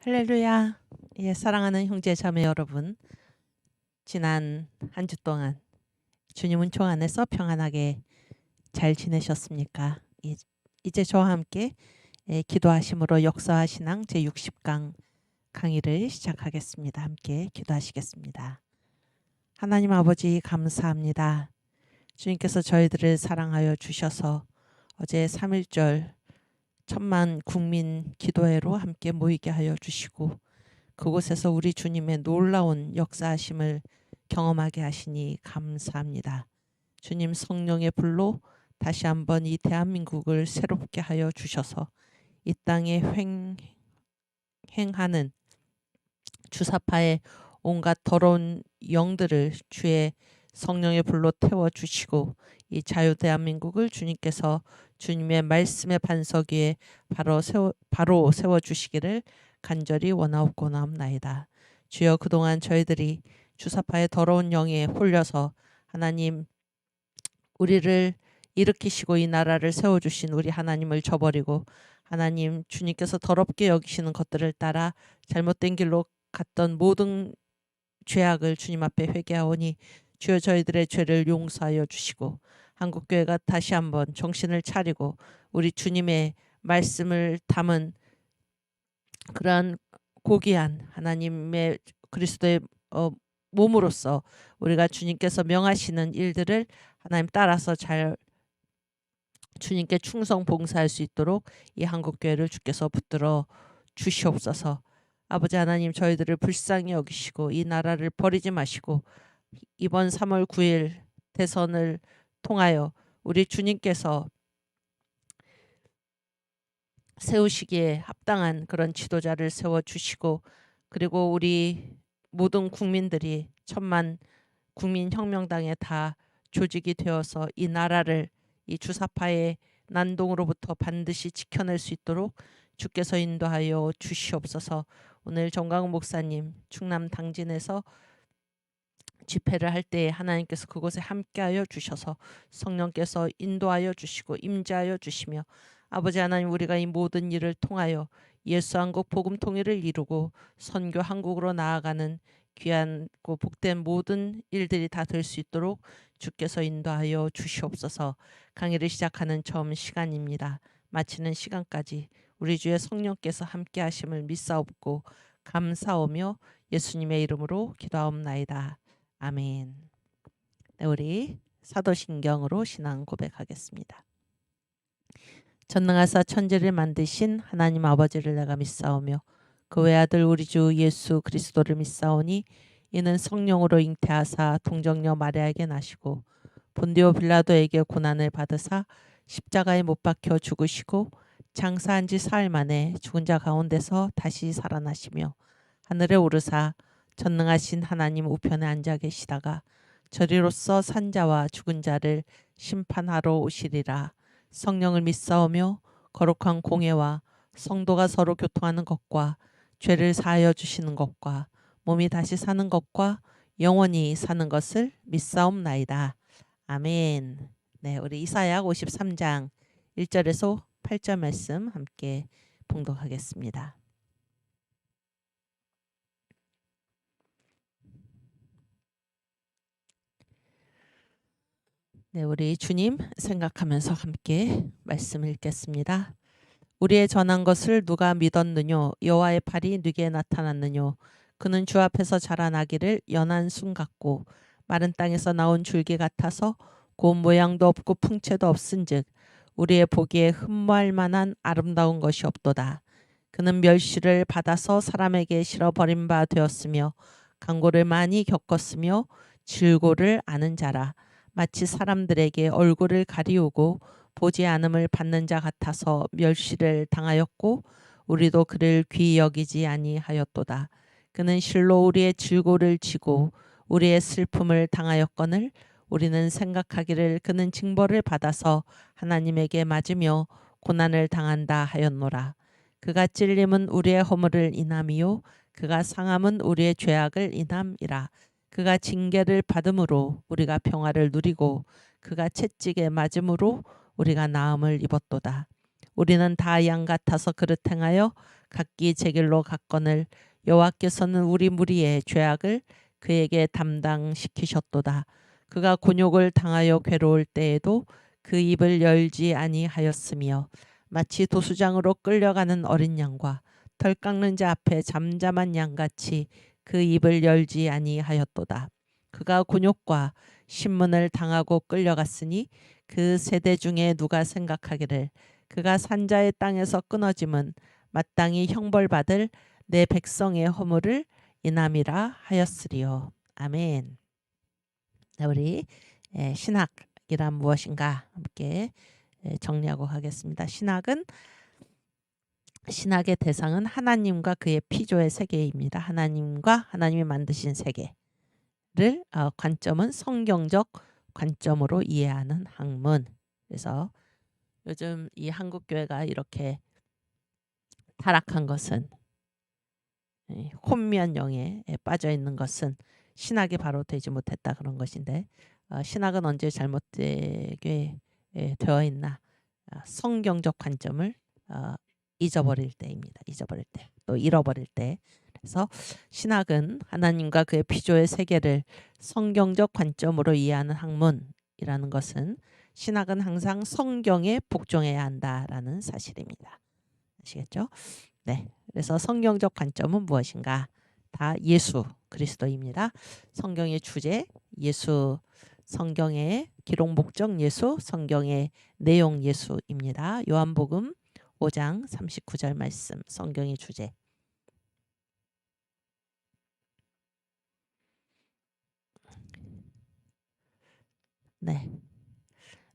할렐루야. 예, 사랑하는 형제 자매 여러분, 지난 한 주 동안 주님 은총 안에서 평안하게 잘 지내셨습니까? 이제 저와 함께 기도하심으로 역사신앙 제60강 강의를 시작하겠습니다. 함께 기도하시겠습니다. 하나님 아버지 감사합니다. 주님께서 저희들을 사랑하여 주셔서 어제 3.1절 천만 국민 기도회로 함께 모이게 하여 주시고 그곳에서 우리 주님의 놀라운 역사하심을 경험하게 하시니 감사합니다. 주님 성령의 불로 다시 한번 이 대한민국을 새롭게 하여 주셔서 이 땅에 행하는 주사파의 온갖 더러운 영들을 주의 성령의 불로 태워주시고 이 자유 대한민국을 주님께서 주님의 말씀의 반석 위에 바로 세워주시기를 간절히 원하옵나이다. 주여 그동안 저희들이 주사파의 더러운 영에 홀려서 하나님 우리를 일으키시고 이 나라를 세워주신 우리 하나님을 저버리고 하나님 주님께서 더럽게 여기시는 것들을 따라 잘못된 길로 갔던 모든 죄악을 주님 앞에 회개하오니 주여 저희들의 죄를 용서하여 주시고 한국교회가 다시 한번 정신을 차리고 우리 주님의 말씀을 담은 그러한 고귀한 하나님의 그리스도의 몸으로서 우리가 주님께서 명하시는 일들을 하나님 따라서 잘 주님께 충성 봉사할 수 있도록 이 한국교회를 주께서 붙들어 주시옵소서. 아버지 하나님 저희들을 불쌍히 여기시고 이 나라를 버리지 마시고 이번 3월 9일 대선을 통하여 우리 주님께서 세우시기에 합당한 그런 지도자를 세워주시고 그리고 우리 모든 국민들이 천만 국민혁명당에 다 조직이 되어서 이 나라를 이 주사파의 난동으로부터 반드시 지켜낼 수 있도록 주께서 인도하여 주시옵소서. 오늘 정광훈 목사님 충남 당진에서 집회를 할 때에 하나님께서 그곳에 함께하여 주셔서 성령께서 인도하여 주시고 임재하여 주시며 아버지 하나님 우리가 이 모든 일을 통하여 예수 한국 복음 통일을 이루고 선교 한국으로 나아가는 귀하고 복된 모든 일들이 다 될 수 있도록 주께서 인도하여 주시옵소서. 강의를 시작하는 처음 시간입니다. 마치는 시간까지 우리 주의 성령께서 함께 하심을 믿사옵고 감사오며 예수님의 이름으로 기도하옵나이다. 아멘. 네, 우리 사도신경으로 신앙 고백하겠습니다. 전능하사 천지를 만드신 하나님 아버지를 내가 믿사오며 그 외아들 우리 주 예수 그리스도를 믿사오니 이는 성령으로 잉태하사 동정녀 마리아에게 나시고 본디오 빌라도에게 고난을 받으사 십자가에 못 박혀 죽으시고 장사한 지 사흘 만에 죽은 자 가운데서 다시 살아나시며 하늘에 오르사 전능하신 하나님 우편에 앉아 계시다가 저리로서 산자와 죽은 자를 심판하러 오시리라. 성령을 믿사오며 거룩한 공예와 성도가 서로 교통하는 것과 죄를 사하여 주시는 것과 몸이 다시 사는 것과 영원히 사는 것을 믿사옵나이다. 아멘. 네, 우리 이사야 53장 1절에서 8절 말씀 함께 봉독하겠습니다. 네, 우리 주님 생각하면서 함께 말씀 읽겠습니다. 우리의 전한 것을 누가 믿었느뇨? 여호와의 팔이 누구에 나타났느뇨? 그는 주 앞에서 자라나기를 연한 순 같고 마른 땅에서 나온 줄기 같아서 고운 모양도 없고 풍채도 없은즉 우리의 보기에 흠모할 만한 아름다운 것이 없도다. 그는 멸시를 받아서 사람에게 실어 버린 바 되었으며 강고를 많이 겪었으며 질고를 아는 자라. 마치 사람들에게 얼굴을 가리우고 보지 않음을 받는 자 같아서 멸시를 당하였고 우리도 그를 귀히 여기지 아니하였도다. 그는 실로 우리의 질고를 지고 우리의 슬픔을 당하였거늘 우리는 생각하기를 그는 징벌을 받아서 하나님에게 맞으며 고난을 당한다 하였노라. 그가 찔림은 우리의 허물을 인함이요 그가 상함은 우리의 죄악을 인함이라. 그가 징계를 받음으로 우리가 평화를 누리고 그가 채찍에 맞음으로 우리가 나음을 입었도다. 우리는 다 양 같아서 그릇 행하여 각기 제 길로 갔거늘 여호와께서는 우리 무리의 죄악을 그에게 담당시키셨도다. 그가 곤욕을 당하여 괴로울 때에도 그 입을 열지 아니하였으며 마치 도수장으로 끌려가는 어린 양과 털 깎는 자 앞에 잠잠한 양같이 그 입을 열지 아니하였도다. 그가 곤욕과 신문을 당하고 끌려갔으니 그 세대 중에 누가 생각하기를 그가 산자의 땅에서 끊어짐은 마땅히 형벌받을 내 백성의 허물을 인함이라 하였으리요. 아멘. 우리 신학이란 무엇인가 함께 정리하고 가겠습니다. 신학의 대상은 하나님과 그의 피조의 세계입니다. 하나님과 하나님이 만드신 세계를 관점은 성경적 관점으로 이해하는 학문. 그래서 요즘 이 한국 교회가 이렇게 타락한 것은 혼면영에 빠져 있는 것은 신학이 바로 되지 못했다 그런 것인데 신학은 언제 잘못되게 되어 있나 성경적 관점을 잊어버릴 때입니다. 잊어버릴 때, 또 잃어버릴 때. 그래서 신학은 하나님과 그의 피조의 세계를 성경적 관점으로 이해하는 학문이라는 것은 신학은 항상 성경에 복종해야 한다라는 사실입니다. 아시겠죠? 네. 그래서 성경적 관점은 무엇인가? 다 예수 그리스도입니다. 성경의 주제 예수, 성경의 기록 목적 예수, 성경의 내용 예수입니다. 요한복음 5장 39절 말씀, 성경의 주제. 네.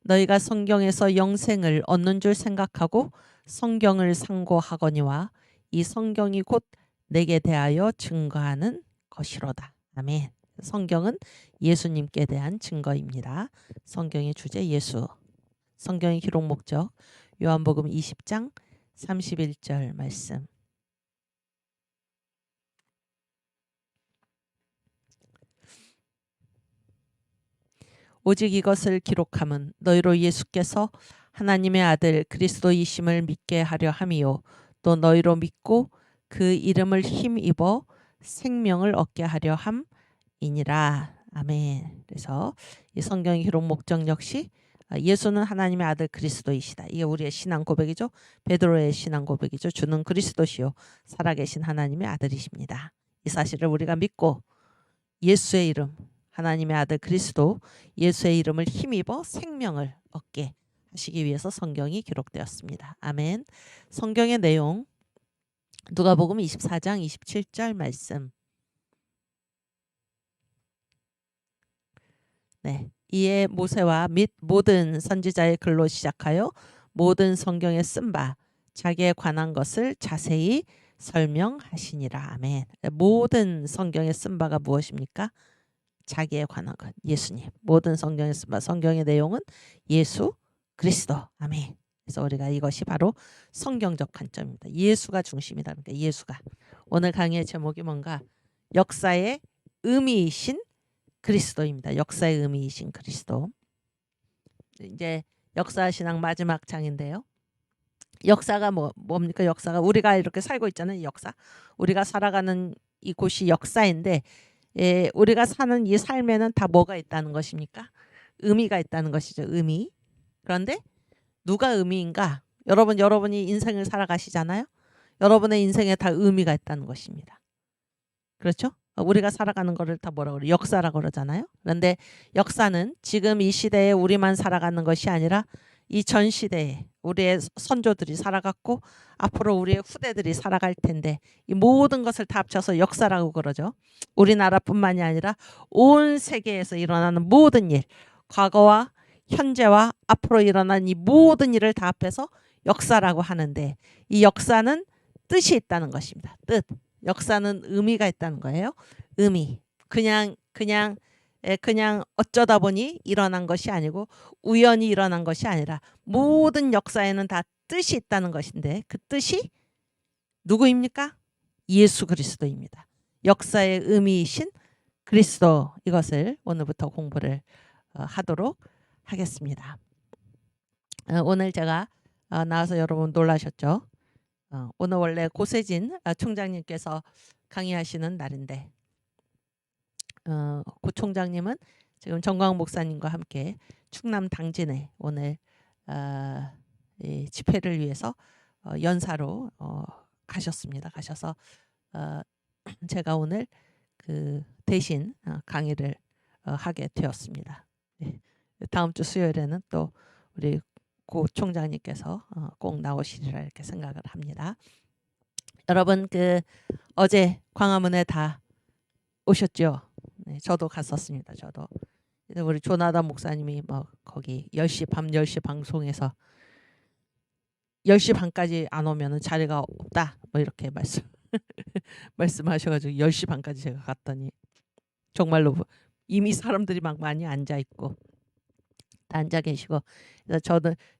너희가 성경에서 영생을 얻는 줄 생각하고 성경을 상고하거니와 이 성경이 곧 내게 대하여 증거하는 것이로다. 아멘. 성경은 예수님께 대한 증거입니다. 성경의 주제 예수. 성경의 기록 목적 요한복음 20장 31절 말씀. 오직 이것을 기록함은 너희로 예수께서 하나님의 아들 그리스도이심을 믿게 하려 함이요 또 너희로 믿고 그 이름을 힘입어 생명을 얻게 하려 함이니라. 아멘. 그래서 이 성경의 기록 목적 역시 예수는 하나님의 아들 그리스도이시다. 이게 우리의 신앙 고백이죠. 베드로의 신앙 고백이죠. 주는 그리스도시요 살아계신 하나님의 아들이십니다. 이 사실을 우리가 믿고 예수의 이름 하나님의 아들 그리스도 예수의 이름을 힘입어 생명을 얻게 하시기 위해서 성경이 기록되었습니다. 아멘. 성경의 내용 누가복음 24장 27절 말씀. 네. 이에 모세와 및 모든 선지자의 글로 시작하여 모든 성경에 쓴 바 자기에 관한 것을 자세히 설명하시니라. 아멘. 모든 성경에 쓴 바가 무엇입니까? 자기에 관한 것, 예수님. 모든 성경에 쓴 바, 성경의 내용은 예수 그리스도. 아멘. 그래서 우리가 이것이 바로 성경적 관점입니다. 예수가 중심이다. 그러니까 예수가. 오늘 강의의 제목이 뭔가 역사의 의미이신 그리스도입니다. 역사의 의미이신 그리스도. 이제 역사신앙 마지막 장인데요. 역사가 뭡니까? 역사가 우리가 이렇게 살고 있잖아요. 역사. 우리가 살아가는 이곳이 역사인데 우리가 사는 이 삶에는 다 뭐가 있다는 것입니까? 의미가 있다는 것이죠. 의미. 그런데 누가 의미인가? 여러분이 인생을 살아가시잖아요. 여러분의 인생에 다 의미가 있다는 것입니다. 그렇죠? 우리가 살아가는 거를 다 뭐라고 그래요? 역사라고 그러잖아요. 그런데 역사는 지금 이 시대에 우리만 살아가는 것이 아니라 이 전 시대에 우리의 선조들이 살아갔고 앞으로 우리의 후대들이 살아갈 텐데 이 모든 것을 다 합쳐서 역사라고 그러죠. 우리나라뿐만이 아니라 온 세계에서 일어나는 모든 일, 과거와 현재와 앞으로 일어난 이 모든 일을 다 합해서 역사라고 하는데 이 역사는 뜻이 있다는 것입니다. 뜻. 역사는 의미가 있다는 거예요. 의미. 그냥 어쩌다 보니 일어난 것이 아니고 우연히 일어난 것이 아니라 모든 역사에는 다 뜻이 있다는 것인데 그 뜻이 누구입니까? 예수 그리스도입니다. 역사의 의미이신 그리스도. 이것을 오늘부터 공부를 하도록 하겠습니다. 오늘 제가 나와서 여러분 놀라셨죠? 오늘 원래 고세진 총장님께서 강의하시는 날인데 고 총장님은 지금 정광 목사님과 함께 충남 당진에 오늘 이 집회를 위해서 연사로 가셨습니다. 가셔서 제가 오늘 그 대신 강의를 하게 되었습니다. 네. 다음 주 수요일에는 또 우리 고 총장님께서 꼭 나오시리라 이렇게 생각을 합니다. 여러분 그 어제 광화문에 다 오셨죠? 네, 저도 갔었습니다. 저도. 우리 조나단 목사님이 뭐 거기 10시 밤 10시 방송에서 10시 반까지 안 오면은 자리가 없다. 뭐 이렇게 말씀하셔 가지고 10시 반까지 제가 갔더니 정말로 이미 사람들이 막 많이 앉아 있고 다 앉아 계시고 그래서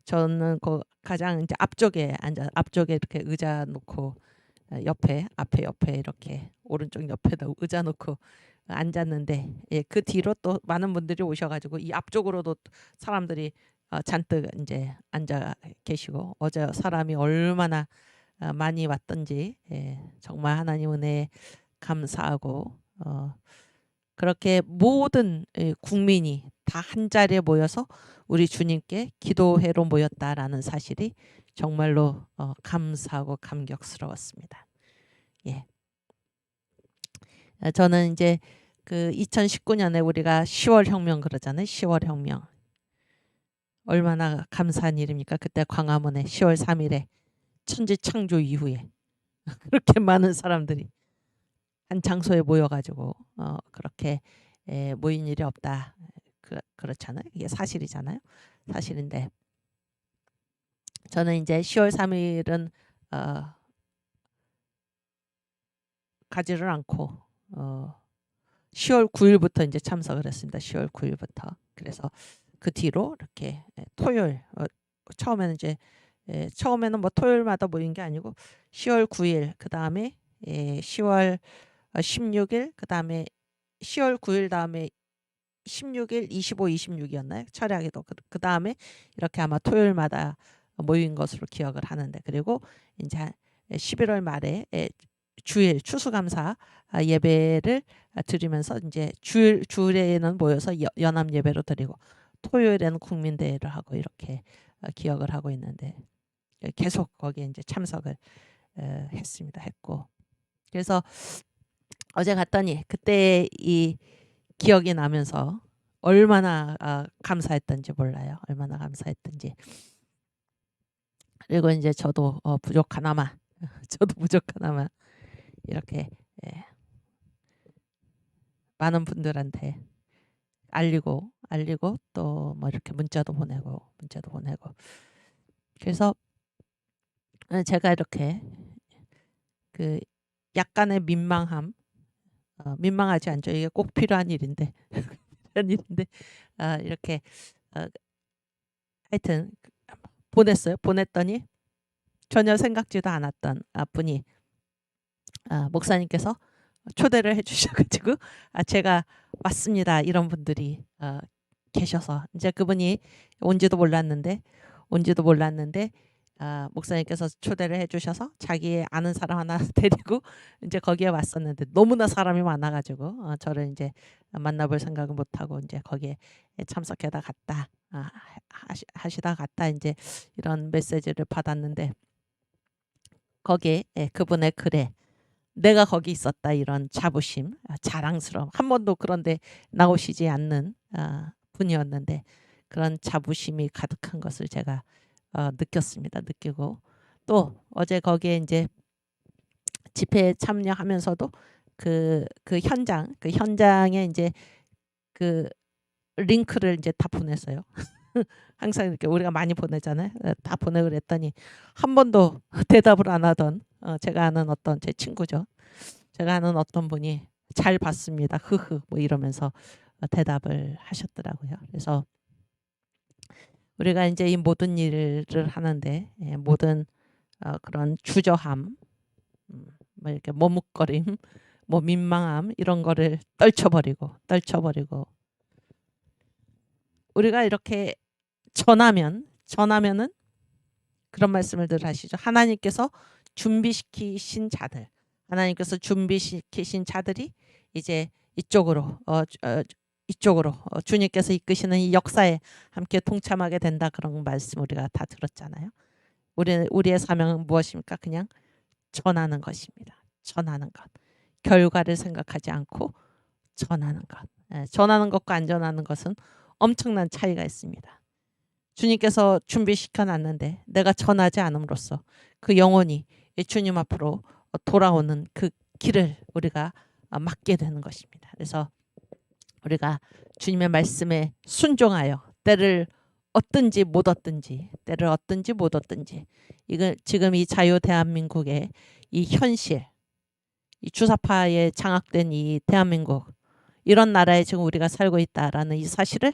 저는 그 가장 이제 앞쪽에 이렇게 의자 놓고 앞에 이렇게 오른쪽 옆에다 의자 놓고 앉았는데 예, 그 뒤로 또 많은 분들이 오셔가지고 이 앞쪽으로도 사람들이 잔뜩 이제 앉아 계시고 어제 사람이 얼마나 많이 왔던지 예, 정말 하나님 은혜에 감사하고 그렇게 모든 국민이 다 한 자리에 모여서 우리 주님께 기도회로 모였다라는 사실이 정말로 감사하고 감격스러웠습니다. 예. 저는 이제 그 2019년에 우리가 10월 혁명 그러잖아요. 10월 혁명. 얼마나 감사한 일입니까? 그때 광화문에 10월 3일에 천지 창조 이후에 그렇게 많은 사람들이 한 장소에 모여가지고 그렇게 모인 일이 없다. 그렇잖아요. 이게 사실이잖아요. 사실인데 저는 이제 10월 3일은 가지를 않고 10월 9일부터 이제 참석을 했습니다. 10월 9일부터. 그래서 그 뒤로 이렇게 토요일 처음에는 이제 처음에는 뭐 토요일마다 모인 게 아니고 10월 9일 그 다음에 10월 16일 그 다음에 10월 9일 다음에 16일 25, 26이었나요? 철야기도 그 다음에 이렇게 아마 토요일마다 모인 것으로 기억을 하는데 그리고 이제 11월 말에 주일 추수감사 예배를 드리면서 이제 주일에는 모여서 연합 예배로 드리고 토요일에는 국민대회를 하고 이렇게 기억을 하고 있는데 계속 거기에 이제 참석을 했고 그래서 어제 갔더니 그때 이 기억이 나면서 얼마나 감사했던지 몰라요. 얼마나 감사했던지. 그리고 이제 저도 부족하나마 이렇게 많은 분들한테 알리고 또 뭐 이렇게 문자도 보내고 그래서 제가 이렇게 그 약간의 민망하지 않죠. 이게 꼭 필요한 일인데 이렇게 하여튼 보냈더니 전혀 생각지도 않았던 분이 목사님께서 초대를 해주셔가지고 제가 왔습니다 이런 분들이 계셔서 이제 그분이 온지도 몰랐는데 목사님께서 초대를 해주셔서 자기의 아는 사람 하나 데리고 이제 거기에 왔었는데 너무나 사람이 많아가지고 저를 이제 만나볼 생각을 못하고 이제 거기에 참석해다 갔다 하시다 갔다 이제 이런 메시지를 받았는데 거기에 그분의 글에 내가 거기 있었다 이런 자부심, 자랑스러움 한 번도 그런데 나오시지 않는 분이었는데 그런 자부심이 가득한 것을 제가 느꼈습니다. 느끼고 또 어제 거기에 이제 집회에 참여하면서도 그 현장에 이제 그 링크를 이제 다 보냈어요. 항상 이렇게 우리가 많이 보내잖아요. 다 보내고 그랬더니 한 번도 대답을 안 하던 제가 아는 어떤 제 친구죠. 제가 아는 어떤 분이 잘 봤습니다. 흐흐 뭐 이러면서 대답을 하셨더라고요. 그래서 우리가 이제 이 모든 일을 하는데 모든 그런 주저함, 뭐 이렇게 머뭇거림, 뭐 민망함 이런 거를 떨쳐버리고 우리가 이렇게 전하면은 그런 말씀을 늘 하시죠. 하나님께서 준비시키신 자들, 하나님께서 준비시키신 자들이 이제 이쪽으로 주님께서 이끄시는 이 역사에 함께 동참하게 된다, 그런 말씀 우리가 다 들었잖아요. 우리의 사명은 무엇입니까? 그냥 전하는 것입니다. 전하는 것. 결과를 생각하지 않고 전하는 것. 전하는 것과 안 전하는 것은 엄청난 차이가 있습니다. 주님께서 준비시켜 놨는데 내가 전하지 않음으로써 그 영혼이 주님 앞으로 돌아오는 그 길을 우리가 막게 되는 것입니다. 그래서 우리가 주님의 말씀에 순종하여 때를 얻든지 못 얻든지, 이건 지금 이 자유 대한민국의 이 현실, 이 주사파에 장악된 이 대한민국, 이런 나라에 지금 우리가 살고 있다라는 이 사실을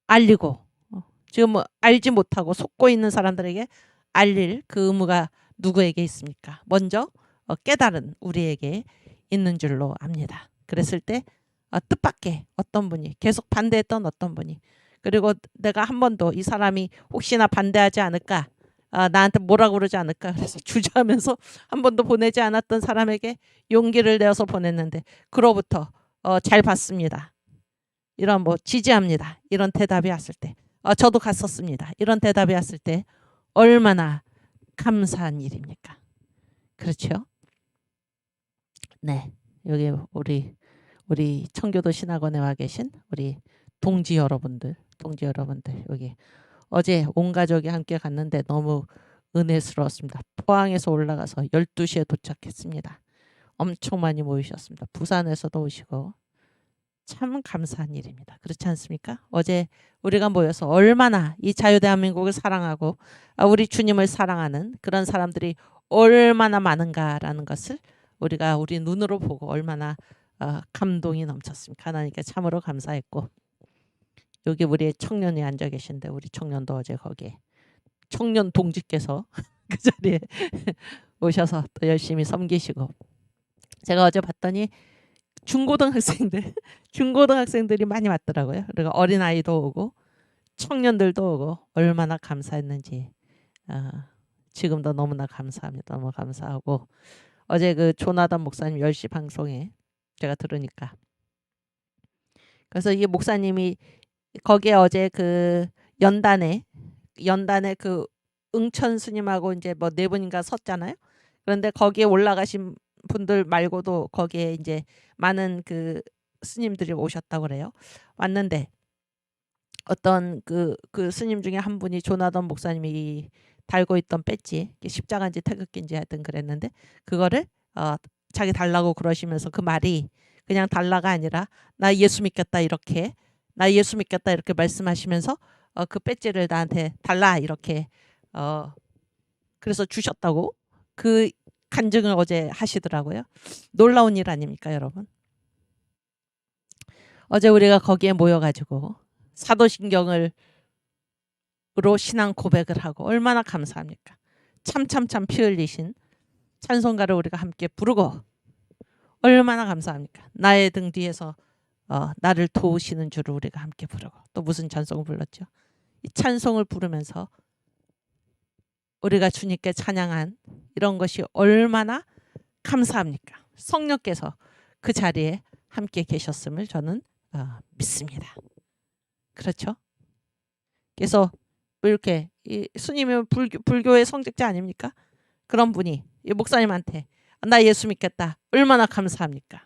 알리고, 지금 알지 못하고 속고 있는 사람들에게 알릴 그 의무가 누구에게 있습니까? 먼저 깨달은 우리에게 있는 줄로 압니다. 그랬을 때 뜻밖의 어떤 분이, 계속 반대했던 어떤 분이, 그리고 내가 한 번도 이 사람이 혹시나 반대하지 않을까, 나한테 뭐라고 그러지 않을까, 그래서 주저하면서 한 번도 보내지 않았던 사람에게 용기를 내어서 보냈는데, 그로부터 잘 봤습니다, 이런 지지합니다, 이런 대답이 왔을 때, 저도 갔었습니다, 이런 대답이 왔을 때 얼마나 감사한 일입니까? 그렇죠? 네, 여기 우리 청교도 신학원에 와 계신 우리 동지 여러분들, 여기 어제 온 가족이 함께 갔는데 너무 은혜스러웠습니다. 포항에서 올라가서 12시에 도착했습니다. 엄청 많이 모이셨습니다. 부산에서도 오시고 참 감사한 일입니다. 그렇지 않습니까? 어제 우리가 모여서 얼마나 이 자유대한민국을 사랑하고 우리 주님을 사랑하는 그런 사람들이 얼마나 많은가라는 것을 우리가 우리 눈으로 보고 얼마나 감동이 넘쳤습니까? 하나님께 참으로 감사했고, 여기 우리 청년이 앉아 계신데 우리 청년도 어제 거기에 청년 동지께서 그 자리에 오셔서 또 열심히 섬기시고, 제가 어제 봤더니 중고등학생들이 많이 왔더라고요. 그리고 어린아이도 오고 청년들도 오고 얼마나 감사했는지 지금도 너무나 감사합니다. 너무 감사하고, 어제 그 조나단 목사님 10시 방송에 제가 들으니까, 그래서 이 목사님이 거기에 어제 그 연단에 그 응천 스님하고 이제 네 분인가 섰잖아요. 그런데 거기에 올라가신 분들 말고도 거기에 이제 많은 그 스님들이 오셨다고 그래요. 왔는데 어떤 그 스님 중에 한 분이 조나단 목사님이 달고 있던 배지, 십자가인지 태극기인지 하여튼 그랬는데, 그거를 자기 달라고 그러시면서 그 말이 그냥 달라가 아니라 나 예수 믿겠다 이렇게 말씀하시면서 그 배지를 나한테 달라 이렇게 그래서 주셨다고 그 간증을 어제 하시더라고요. 놀라운 일 아닙니까, 여러분? 어제 우리가 거기에 모여가지고 사도신경으로 신앙 고백을 하고 얼마나 감사합니까? 참 피 흘리신 찬송가를 우리가 함께 부르고 얼마나 감사합니까? 나의 등 뒤에서 나를 도우시는 주를 우리가 함께 부르고, 또 무슨 찬송을 불렀죠? 이 찬송을 부르면서 우리가 주님께 찬양한 이런 것이 얼마나 감사합니까? 성령께서 그 자리에 함께 계셨음을 저는 믿습니다. 그렇죠? 그래서 이렇게 스님은 불교의 성직자 아닙니까? 그런 분이 이 목사님한테 나 예수 믿겠다, 얼마나 감사합니까?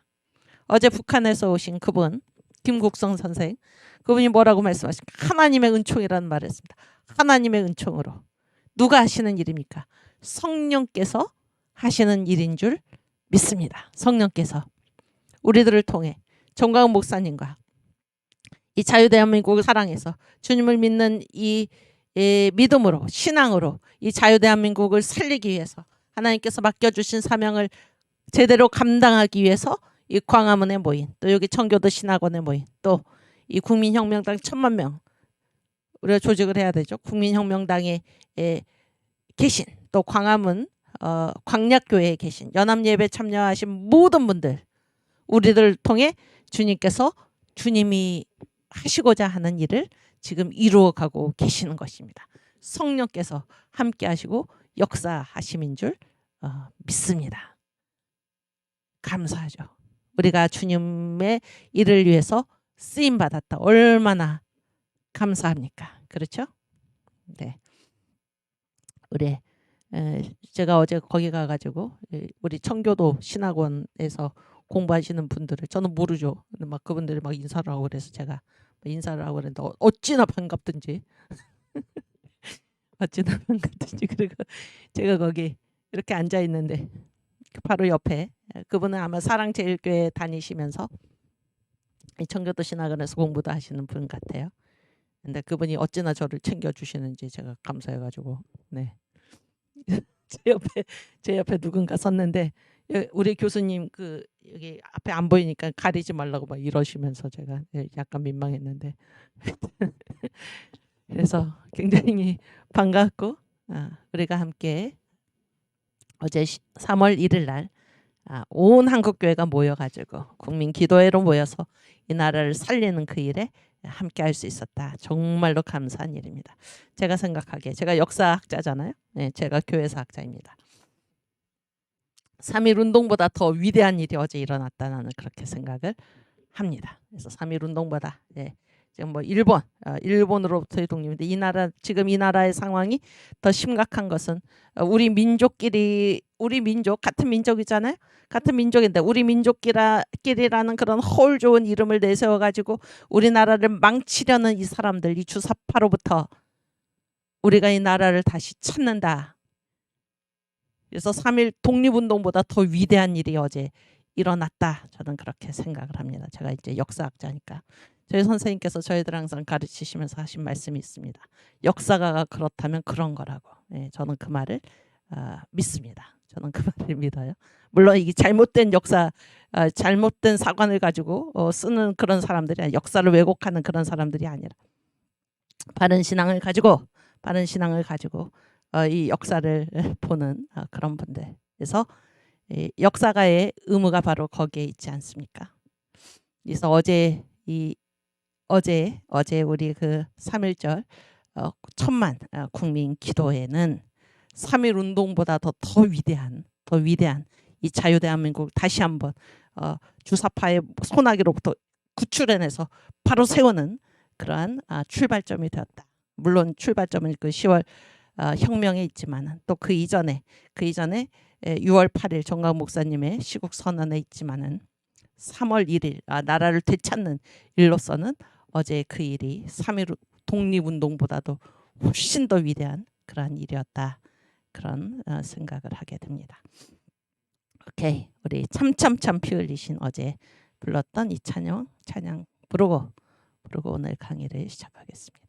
어제 북한에서 오신 그분 김국성 선생, 그분이 뭐라고 말씀하십니까? 하나님의 은총이라는 말을 했습니다. 하나님의 은총으로. 누가 하시는 일입니까? 성령께서 하시는 일인 줄 믿습니다. 성령께서 우리들을 통해 정광훈 목사님과 이 자유대한민국을 사랑해서 주님을 믿는 이 믿음으로, 신앙으로 이 자유대한민국을 살리기 위해서 하나님께서 맡겨주신 사명을 제대로 감당하기 위해서 이 광화문에 모인, 또 여기 청교도 신학원에 모인, 또 이 국민혁명당 1000만 명 우리가 조직을 해야 되죠. 국민혁명당에 계신, 또 광화문 광약교회에 계신, 연합예배 참여하신 모든 분들, 우리들을 통해 주님께서 주님이 하시고자 하는 일을 지금 이루어가고 계시는 것입니다. 성령께서 함께 하시고 역사하심인 줄 믿습니다. 감사하죠. 우리가 주님의 일을 위해서 쓰임 받았다. 얼마나 감사합니까? 그렇죠? 네. 우리 제가 어제 거기 가가지고 우리 청교도 신학원에서 공부하시는 분들을 저는 모르죠. 근데 막 그분들이 막 인사를 하고 그래서 제가 인사를 하고 그랬는데 어찌나 반갑든지 어찌나 반갑든지 그리고 제가 거기 이렇게 앉아 있는데 바로 옆에 그분은 아마 사랑제일교회 다니시면서 이 청교도 신학원에서 공부도 하시는 분 같아요. 근데 그분이 어찌나 저를 챙겨주시는지 제가 감사해가지고 네. 제 옆에 누군가 섰는데 우리 교수님 그 여기 앞에 안 보이니까 가리지 말라고 막 이러시면서 제가 약간 민망했는데 그래서 굉장히 반갑고 우리가 함께 어제 3월 1일 날 온 한국교회가 모여가지고 국민 기도회로 모여서 이 나라를 살리는 그 일에 함께 할 수 있었다. 정말로 감사한 일입니다. 제가 생각하기에 제가 역사학자잖아요. 네, 제가 교회사학자입니다. 3.1 운동보다 더 위대한 일이 어제 일어났다 나는 그렇게 생각을 합니다. 그래서 3.1 운동보다 지금 뭐 일본으로부터의 독립인데 이 나라 지금 이 나라의 상황이 더 심각한 것은 우리 민족끼리 우리 민족 같은 민족이잖아요. 같은 민족인데 우리 민족끼리라는 그런 허울 좋은 이름을 내세워 가지고 우리나라를 망치려는 이 사람들 이 주사파로부터 우리가 이 나라를 다시 찾는다. 그래서 3.1 독립운동보다 더 위대한 일이 어제 일어났다. 저는 그렇게 생각을 합니다. 제가 이제 역사학자니까. 저희 선생님께서 저희들 항상 가르치시면서 하신 말씀이 있습니다. 역사가 그렇다면 그런 거라고. 저는 그 말을 믿습니다. 저는 그 말을 믿어요. 물론 이게 잘못된 역사, 잘못된 사관을 가지고 쓰는 그런 사람들이 아니라 역사를 왜곡하는 그런 사람들이 아니라 바른 신앙을 가지고 이 역사를 보는 그런 분들. 그래서 역사가의 의무가 바로 거기에 있지 않습니까? 그래서 어제 우리 그 3.1절 천만 국민 기도회는 3.1 운동보다 더 위대한 이 자유대한민국 다시 한번 주사파의 소나기로부터 구출해내서 바로 세우는 그러한 출발점이 되었다. 물론 출발점은 그 10월 혁명에 있지만 또 그 이전에 6월 8일 정광 목사님의 시국 선언에 있지만은 3월 1일 나라를 되찾는 일로서는 어제 그 일이 3.1 독립운동보다도 훨씬 더 위대한 그러한 일이었다. 그런 생각을 하게 됩니다. 오케이, 우리 참참참 피 흘리신 어제 불렀던 이 찬양 부르고 오늘 강의를 시작하겠습니다.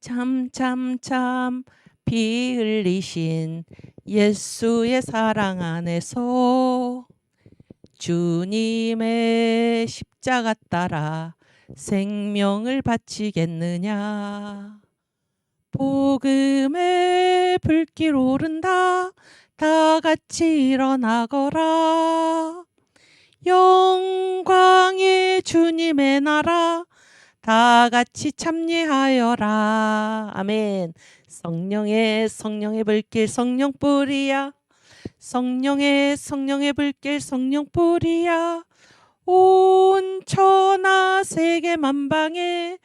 참참참 피 흘리신 예수의 사랑 안에서 주님의 십자가 따라 생명을 바치겠느냐. 복음의 불길 오른다. 다 같이 일어나거라. 영광의 주님의 나라 다 같이 참여하여라. 아멘. 성령의 불길 성령 뿌리야. 성령의 불길 성령 뿌리야. 온 천하 세계 만방에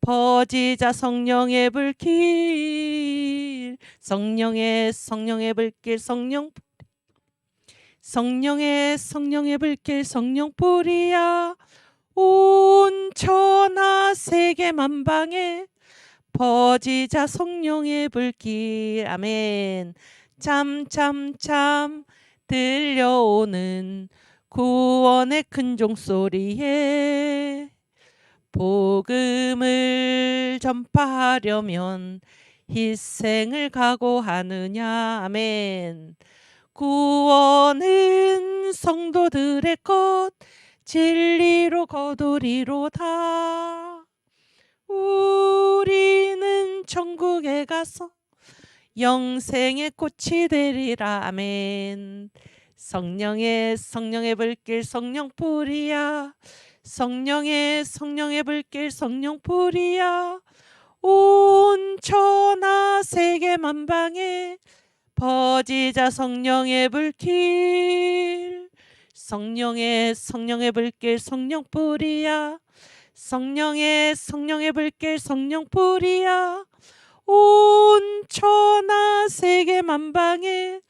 퍼지자 성령의 불길. 성령의 불길 성령 성령의 불길 성령 뿌리야. 온 천하 세계 만방에 퍼지자 성령의 불길. 아멘. 참참참 들려오는 구원의 큰 종소리에 복음을 전파하려면 희생을 각오하느냐. 아멘. 구원은 성도들의 것 진리로 거두리로다. 우리는 천국에 가서 영생의 꽃이 되리라. 아멘. 성령의 불길 성령 뿌리야. 성령의 불길 성령 뿌리야. 온 천하 세계 만방에 퍼지자 성령의 불길. 성령의 불길 성령불이야. 성령의 불길 성령불이야. 온 천하 세계 만방에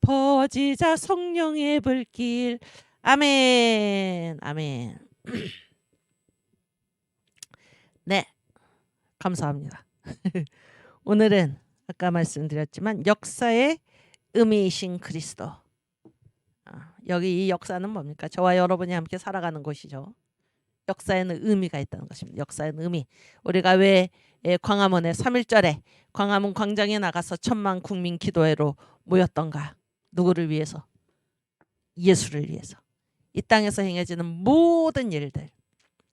퍼지자 성령의 불길. 아멘. 아멘. 네, 감사합니다. 오늘은 아까 말씀드렸지만 역사의 의미이신 그리스도. 여기 이 역사는 뭡니까? 저와 여러분이 함께 살아가는 곳이죠. 역사에는 의미가 있다는 것입니다. 역사에는 의미. 우리가 왜 광화문에 3.1절에 광화문 광장에 나가서 10,000만 국민 기도회로 모였던가? 누구를 위해서? 예수를 위해서. 이 땅에서 행해지는 모든 일들,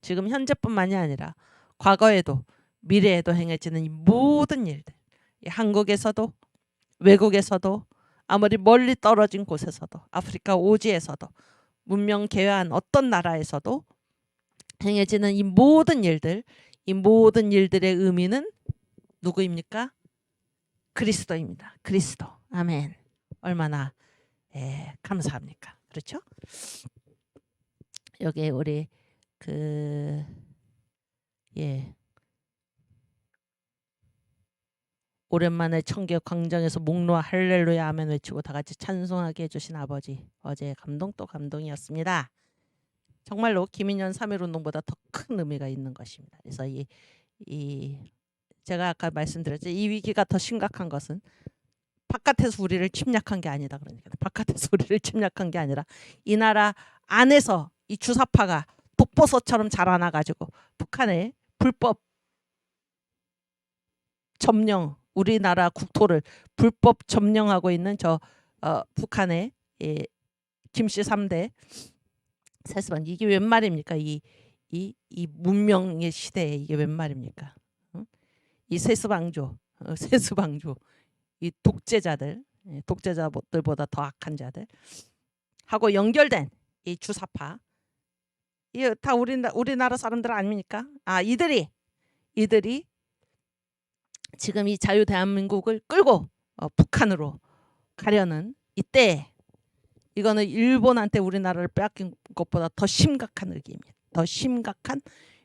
지금 현재뿐만이 아니라 과거에도 미래에도 행해지는 이 모든 일들, 이 한국에서도 외국에서도 아무리 멀리 떨어진 곳에서도 아프리카 오지에서도 문명 개화한 어떤 나라에서도 행해지는 이 모든 일들, 이 모든 일들의 의미는 누구입니까? 그리스도입니다. 그리스도. 아멘. 얼마나 감사합니까? 그렇죠? 여기 우리 오랜만에 청계 광장에서 목놓아 할렐루야 아멘 외치고 다 같이 찬송하게 해주신 아버지, 어제 감동 또 감동이었습니다. 정말로 김인년 3.1운동보다 더 큰 의미가 있는 것입니다. 그래서 제가 아까 말씀드렸죠. 이 위기가 더 심각한 것은 바깥에서 우리를 침략한 게 아니다. 그러니까 바깥에서 우리를 침략한 게 아니라 이 나라 안에서 이 주사파가 독버섯처럼 자라나가지고 북한의 불법 점령, 우리나라 국토를 불법 점령하고 있는 저 북한의 김씨 3대 세습한, 이게 웬 말입니까? 이 문명의 시대에 이게 웬 말입니까? 이 세습왕조, 이 독재자들, 독재자들보다 더 악한 자들 하고 연결된 이 주사파, 이게 다 우리나라 사람들 아닙니까? 이들이 지금 이 자유 대한민국을 끌고 북한으로 가려는 이때, 이거는 일본한테 우리나라를 빼앗긴 것보다 더 심각한 위기입니다. 더 심각한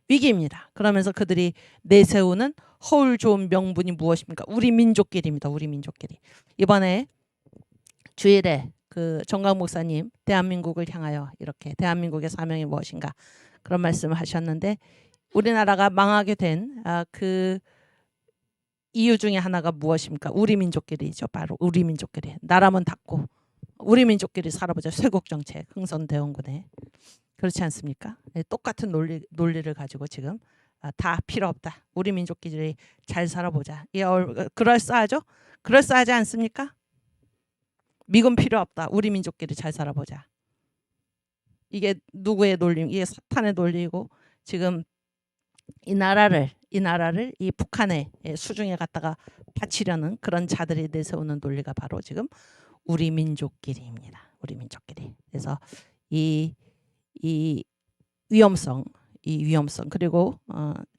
위기입니다. 그러면서 그들이 내세우는 허울 좋은 명분이 무엇입니까? 우리 민족끼리입니다. 우리 민족끼리. 이번에 주일에 그 정강 목사님 대한민국을 향하여 이렇게 대한민국의 사명이 무엇인가 그런 말씀을 하셨는데, 우리나라가 망하게 된 그 이유 중에 하나가 무엇입니까? 우리 민족끼리죠. 바로 우리 민족끼리. 나라면 닫고 우리 민족끼리 살아보자. 쇄국 정책 흥선대원군에. 그렇지 않습니까? 똑같은 논리를 가지고 지금 다 필요 없다. 우리 민족끼리 잘 살아보자. 그럴싸하죠? 그럴싸하지 않습니까? 미군 필요 없다. 우리 민족끼리 잘 살아보자. 이게 누구의 논리? 이게 사탄의 논리이고, 지금 이 나라를 이 북한의 수중에 갖다가 바치려는 그런 자들이 내세우는 논리가 바로 지금 우리 민족끼리입니다. 우리 민족끼리. 그래서 이 위험성, 그리고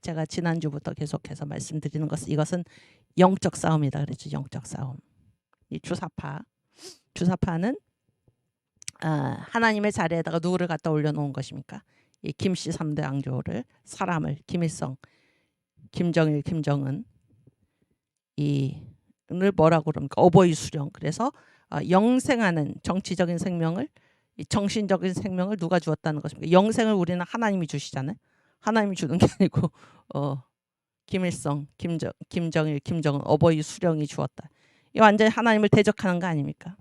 제가 지난주부터 계속해서 말씀드리는 것은, 이것은 영적 싸움이다 그랬죠. 영적 싸움. 이 주사파는 하나님의 자리에다가 누구를 갖다 올려놓은 것입니까? 이 김씨 3대 왕조를, 사람을, 김일성, 김정일, 김정은, 이를 뭐라고 그럽니까? 어버이 수령. 그래서 영생하는 정치적인 생명을, 이 정신적인 생명을 누가 주었다는 것입니까? 영생을 우리는 하나님이 주시잖아요. 하나님이 주는 게 아니고 김일성, 김정일, 김정은 어버이 수령이 주었다. 이 완전히 하나님을 대적하는 거 아닙니까?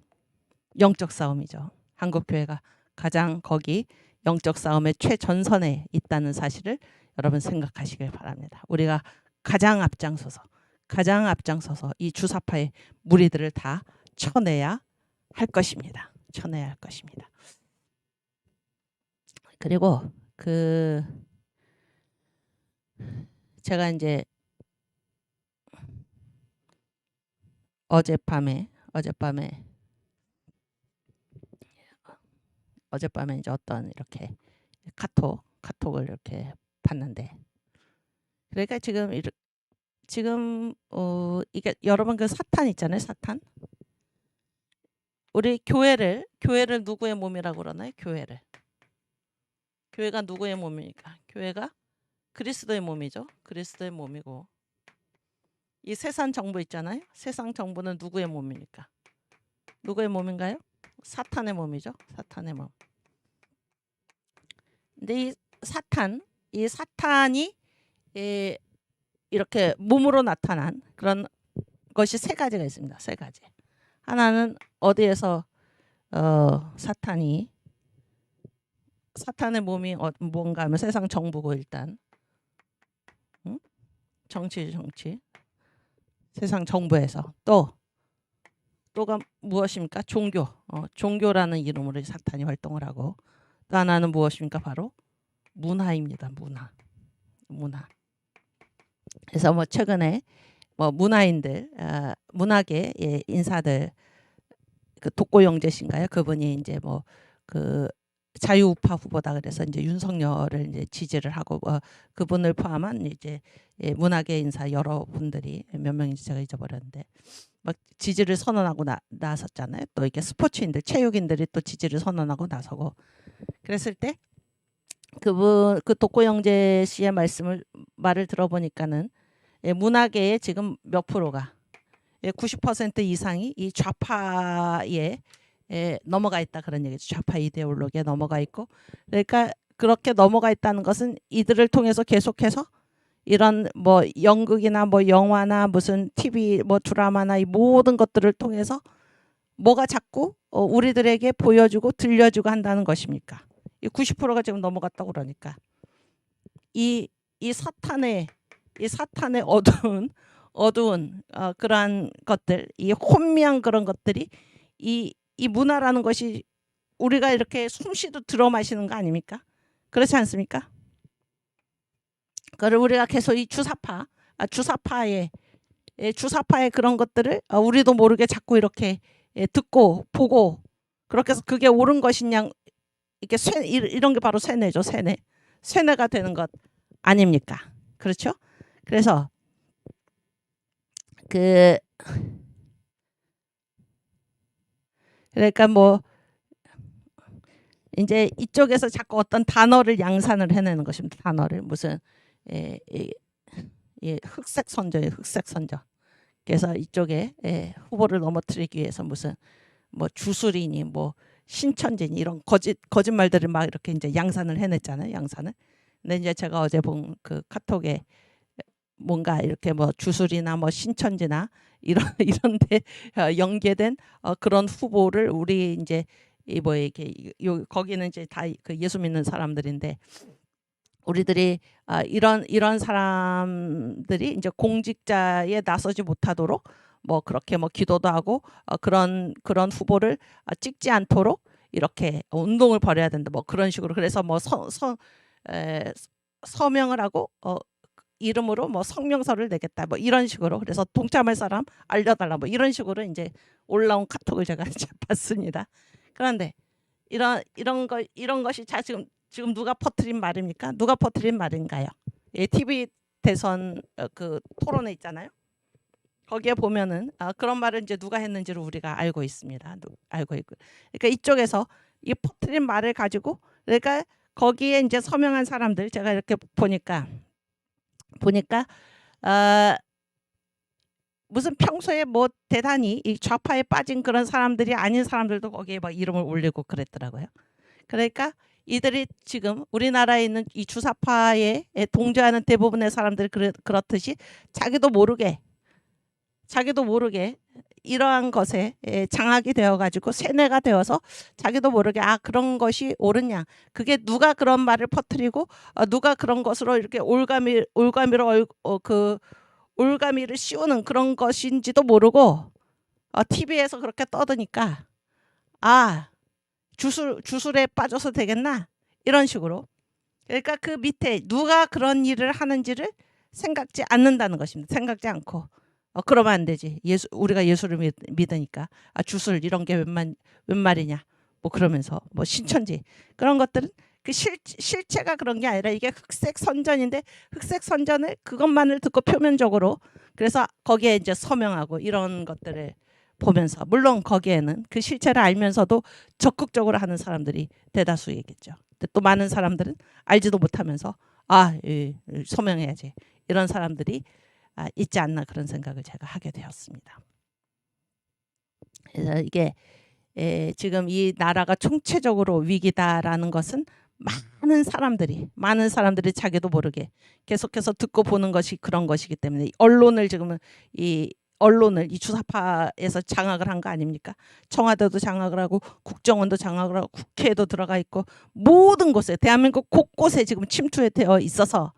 영적 싸움이죠. 한국교회가 가장 거기 영적 싸움의 최전선에 있다는 사실을 여러분 생각하시길 바랍니다. 우리가 가장 앞장서서 이 주사파의 무리들을 다 쳐내야 할 것입니다. 그리고 제가 이제 어젯밤에 이제 어떤 이렇게 카톡을 이렇게 봤는데, 그러니까 지금 지금 이게 여러분 그 사탄 있잖아요. 사탄. 우리 교회를 누구의 몸이라고 그러나요? 교회가 누구의 몸입니까? 교회가 그리스도의 몸이죠. 그리스도의 몸이고 이 세상 정부 있잖아요. 세상 정부는 누구의 몸입니까? 누구의 몸인가요? 사탄의 몸이죠. 사탄의 몸. 근데 이 사탄이 이렇게 몸으로 나타난 그런 것이 세 가지가 있습니다. 세 가지. 하나는 어디에서 사탄의 몸이 뭔가 하면 세상 정부고 일단 정치 세상 정부에서 또가 무엇입니까? 종교라는 이름으로 사탄이 활동을 하고 또 하나는 무엇입니까? 바로 문화입니다. 문화. 그래서 뭐 최근에 뭐 문화인들 문화계 인사들 그 독고영재신가요? 그분이 이제 뭐 그 자유우파 후보다 그래서 이제 윤석열을 이제 지지를 하고 그분을 포함한 이제 문화계 인사 여러 분들이 몇 명인지 제가 잊어버렸는데 막 지지를 선언하고 나섰잖아요. 또 이렇게 스포츠인들, 체육인들이 또 지지를 선언하고 나서고 그랬을 때 그 독고영재 씨의 말을 들어보니까는 문화계에 지금 몇 프로가 90% 이상이 이 좌파에 넘어가 있다 그런 얘기죠. 좌파 이데올로기에 넘어가 있고 그러니까 그렇게 넘어가 있다는 것은 이들을 통해서 계속해서 이런 뭐 연극이나 뭐 영화나 무슨 TV 뭐 드라마나 이 모든 것들을 통해서 뭐가 자꾸 우리들에게 보여주고 들려주고 한다는 것입니까? 이 90%가 지금 넘어갔다고 그러니까 이 사탄의 어두운 그러한 것들, 이 혼미한 그런 것들이 이 문화라는 것이 우리가 이렇게 숨쉬도 들어 마시는 거 아닙니까? 그렇지 않습니까? 그걸 우리가 계속 이 주사파의 그런 것들을 우리도 모르게 자꾸 이렇게 듣고 보고 그렇게 해서 그게 옳은 것이냐 이렇게 이런 게 바로 세뇌죠. 세뇌가 되는 것 아닙니까? 그렇죠? 그래서 그러니까 뭐 이제 이쪽에서 자꾸 어떤 단어를 양산을 해내는 것입니다. 단어를 무슨 흑색 선저예요. 흑색 선저. 그래서 이쪽에 후보를 넘어뜨리기 위해서 무슨 뭐 주술이니 뭐 신천지니 이런 거짓말들을 막 이렇게 이제 양산을 해냈잖아요. 양산을. 근데 이제 제가 어제 본 그 카톡에 뭔가 이렇게 뭐 주술이나 뭐 신천지나 이런데 연계된 그런 후보를 우리 이제 뭐 이렇게 거기는 이제 다 그 예수 믿는 사람들인데 우리들이 이런 사람들이 이제 공직자에 나서지 못하도록 뭐 그렇게 뭐 기도도 하고 그런 후보를 찍지 않도록 이렇게 운동을 벌여야 된다 뭐 그런 식으로 그래서 뭐 서명을 하고 이름으로 뭐 성명서를 내겠다 뭐 이런 식으로 그래서 동참할 사람 알려달라 뭐 이런 식으로 이제 올라온 카톡을 제가 이제 봤습니다. 그런데 이런 것이 지금 누가 퍼뜨린 말입니까? 누가 퍼뜨린 말인가요? TV 대선 그 토론회 있잖아요. 거기에 보면은 그런 말을 이제 누가 했는지를 우리가 알고 있습니다. 알고 있고. 그러니까 이쪽에서 이 퍼뜨린 말을 가지고 그러니까 거기에 이제 서명한 사람들 제가 이렇게 보니까 무슨 평소에 뭐 대단히 이 좌파에 빠진 그런 사람들이 아닌 사람들도 거기에 막 이름을 올리고 그랬더라고요. 그러니까 이들이 지금 우리나라에 있는 이 주사파에 동조하는 대부분의 사람들이 그렇듯이 자기도 모르게 이러한 것에 장악이 되어가지고 세뇌가 되어서 자기도 모르게 그런 것이 옳으냐 그게 누가 그런 말을 퍼뜨리고 누가 그런 것으로 이렇게 올가미를 씌우는 그런 것인지도 모르고 TV에서 그렇게 떠드니까 주술에 빠져서 되겠나 이런 식으로 그러니까 그 밑에 누가 그런 일을 하는지를 생각지 않는다는 것입니다. 생각지 않고 그러면 안 되지. 우리가 예수를 믿으니까 주술 이런 게 웬 말이냐 뭐 그러면서 뭐 신천지 그런 것들은 그 실체가 그런 게 아니라 이게 흑색 선전인데 흑색 선전을 그것만을 듣고 표면적으로 그래서 거기에 이제 서명하고 이런 것들을 보면서, 물론 거기에는 그 실체를 알면서도 적극적으로 하는 사람들이 대다수이겠죠. 근데 또 많은 사람들은 알지도 못하면서 서명해야지, 이런 사람들이 있지 않나, 그런 생각을 제가 하게 되었습니다. 그래서 이게 지금 이 나라가 총체적으로 위기다라는 것은 많은 사람들이 자기도 모르게 계속해서 듣고 보는 것이 그런 것이기 때문에, 언론을 지금은 이 주사파에서 장악을 한 거 아닙니까? 청와대도 장악을 하고 국정원도 장악을 하고 국회에도 들어가 있고, 모든 곳에, 대한민국 곳곳에 지금 침투되어 있어서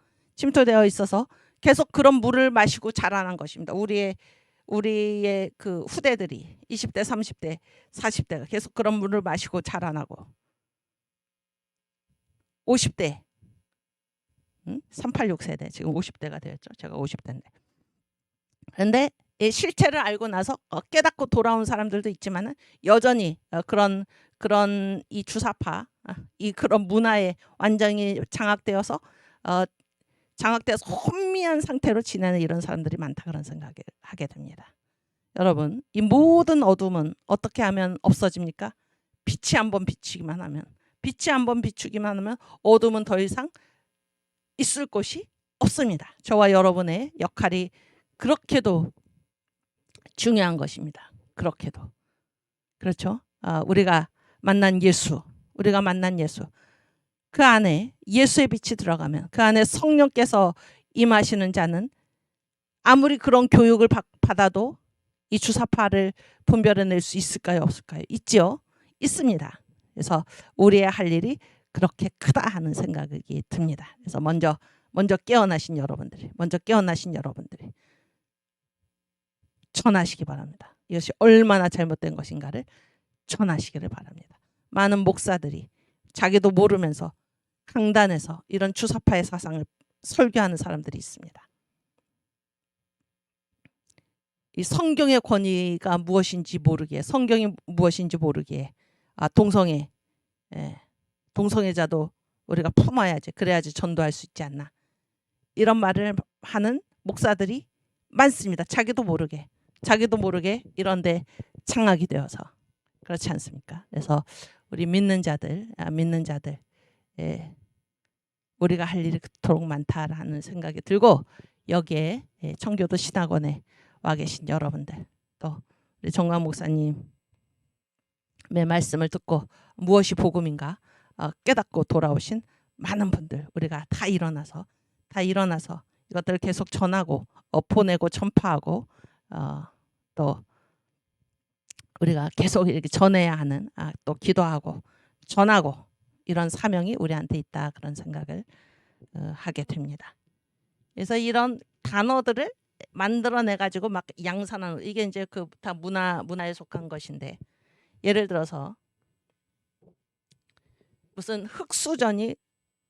계속 그런 물을 마시고 자라난 것입니다. 우리의 그 후대들이 20대, 30대, 40대가 계속 그런 물을 마시고 자라나고, 50대, 386 세대, 지금 50대가 되었죠. 제가 50대인데. 그런데 이 실체를 알고 나서 깨닫고 돌아온 사람들도 있지만은, 여전히 그런 이 주사파, 이 그런 문화에 완전히 장악되어서 혼미한 상태로 지내는 이런 사람들이 많다, 그런 생각을 하게 됩니다. 여러분, 이 모든 어둠은 어떻게 하면 없어집니까? 빛이 한번 비추기만 하면, 어둠은 더 이상 있을 곳이 없습니다. 저와 여러분의 역할이 그렇게도 중요한 것입니다. 그렇게도. 그렇죠? 우리가 만난 예수, 그 안에 예수의 빛이 들어가면, 그 안에 성령께서 임하시는 자는 아무리 그런 교육을 받아도 이 주사파를 분별해낼 수 있을까요? 없을까요? 있지요? 있습니다. 그래서 우리의 할 일이 그렇게 크다 하는 생각이 듭니다. 그래서 먼저 깨어나신 여러분들이 전하시기 바랍니다. 이것이 얼마나 잘못된 것인가를 전하시기를 바랍니다. 많은 목사들이 자기도 모르면서 강단에서 이런 주사파의 사상을 설교하는 사람들이 있습니다. 이 성경의 권위가 무엇인지 모르기에, 성경이 무엇인지 모르기에, 동성애자도 우리가 품어야지, 그래야지 전도할 수 있지 않나, 이런 말을 하는 목사들이 많습니다. 자기도 모르게 이런데 장악이 되어서. 그렇지 않습니까? 그래서 우리 믿는 자들, 우리가 할 일이 그토록 많다라는 생각이 들고, 여기에 청교도 신학원에 와 계신 여러분들, 또 우리 정광 목사님의 말씀을 듣고 무엇이 복음인가 깨닫고 돌아오신 많은 분들, 우리가 다 일어나서 이것들을 계속 전하고 보내고 전파하고, 또 우리가 계속 이렇게 전해야 하는, 또 기도하고 전하고, 이런 사명이 우리한테 있다, 그런 생각을 하게 됩니다. 그래서 이런 단어들을 만들어내 가지고 막 양산하는, 이게 이제 그 다 문화에 속한 것인데, 예를 들어서 무슨 흑수저니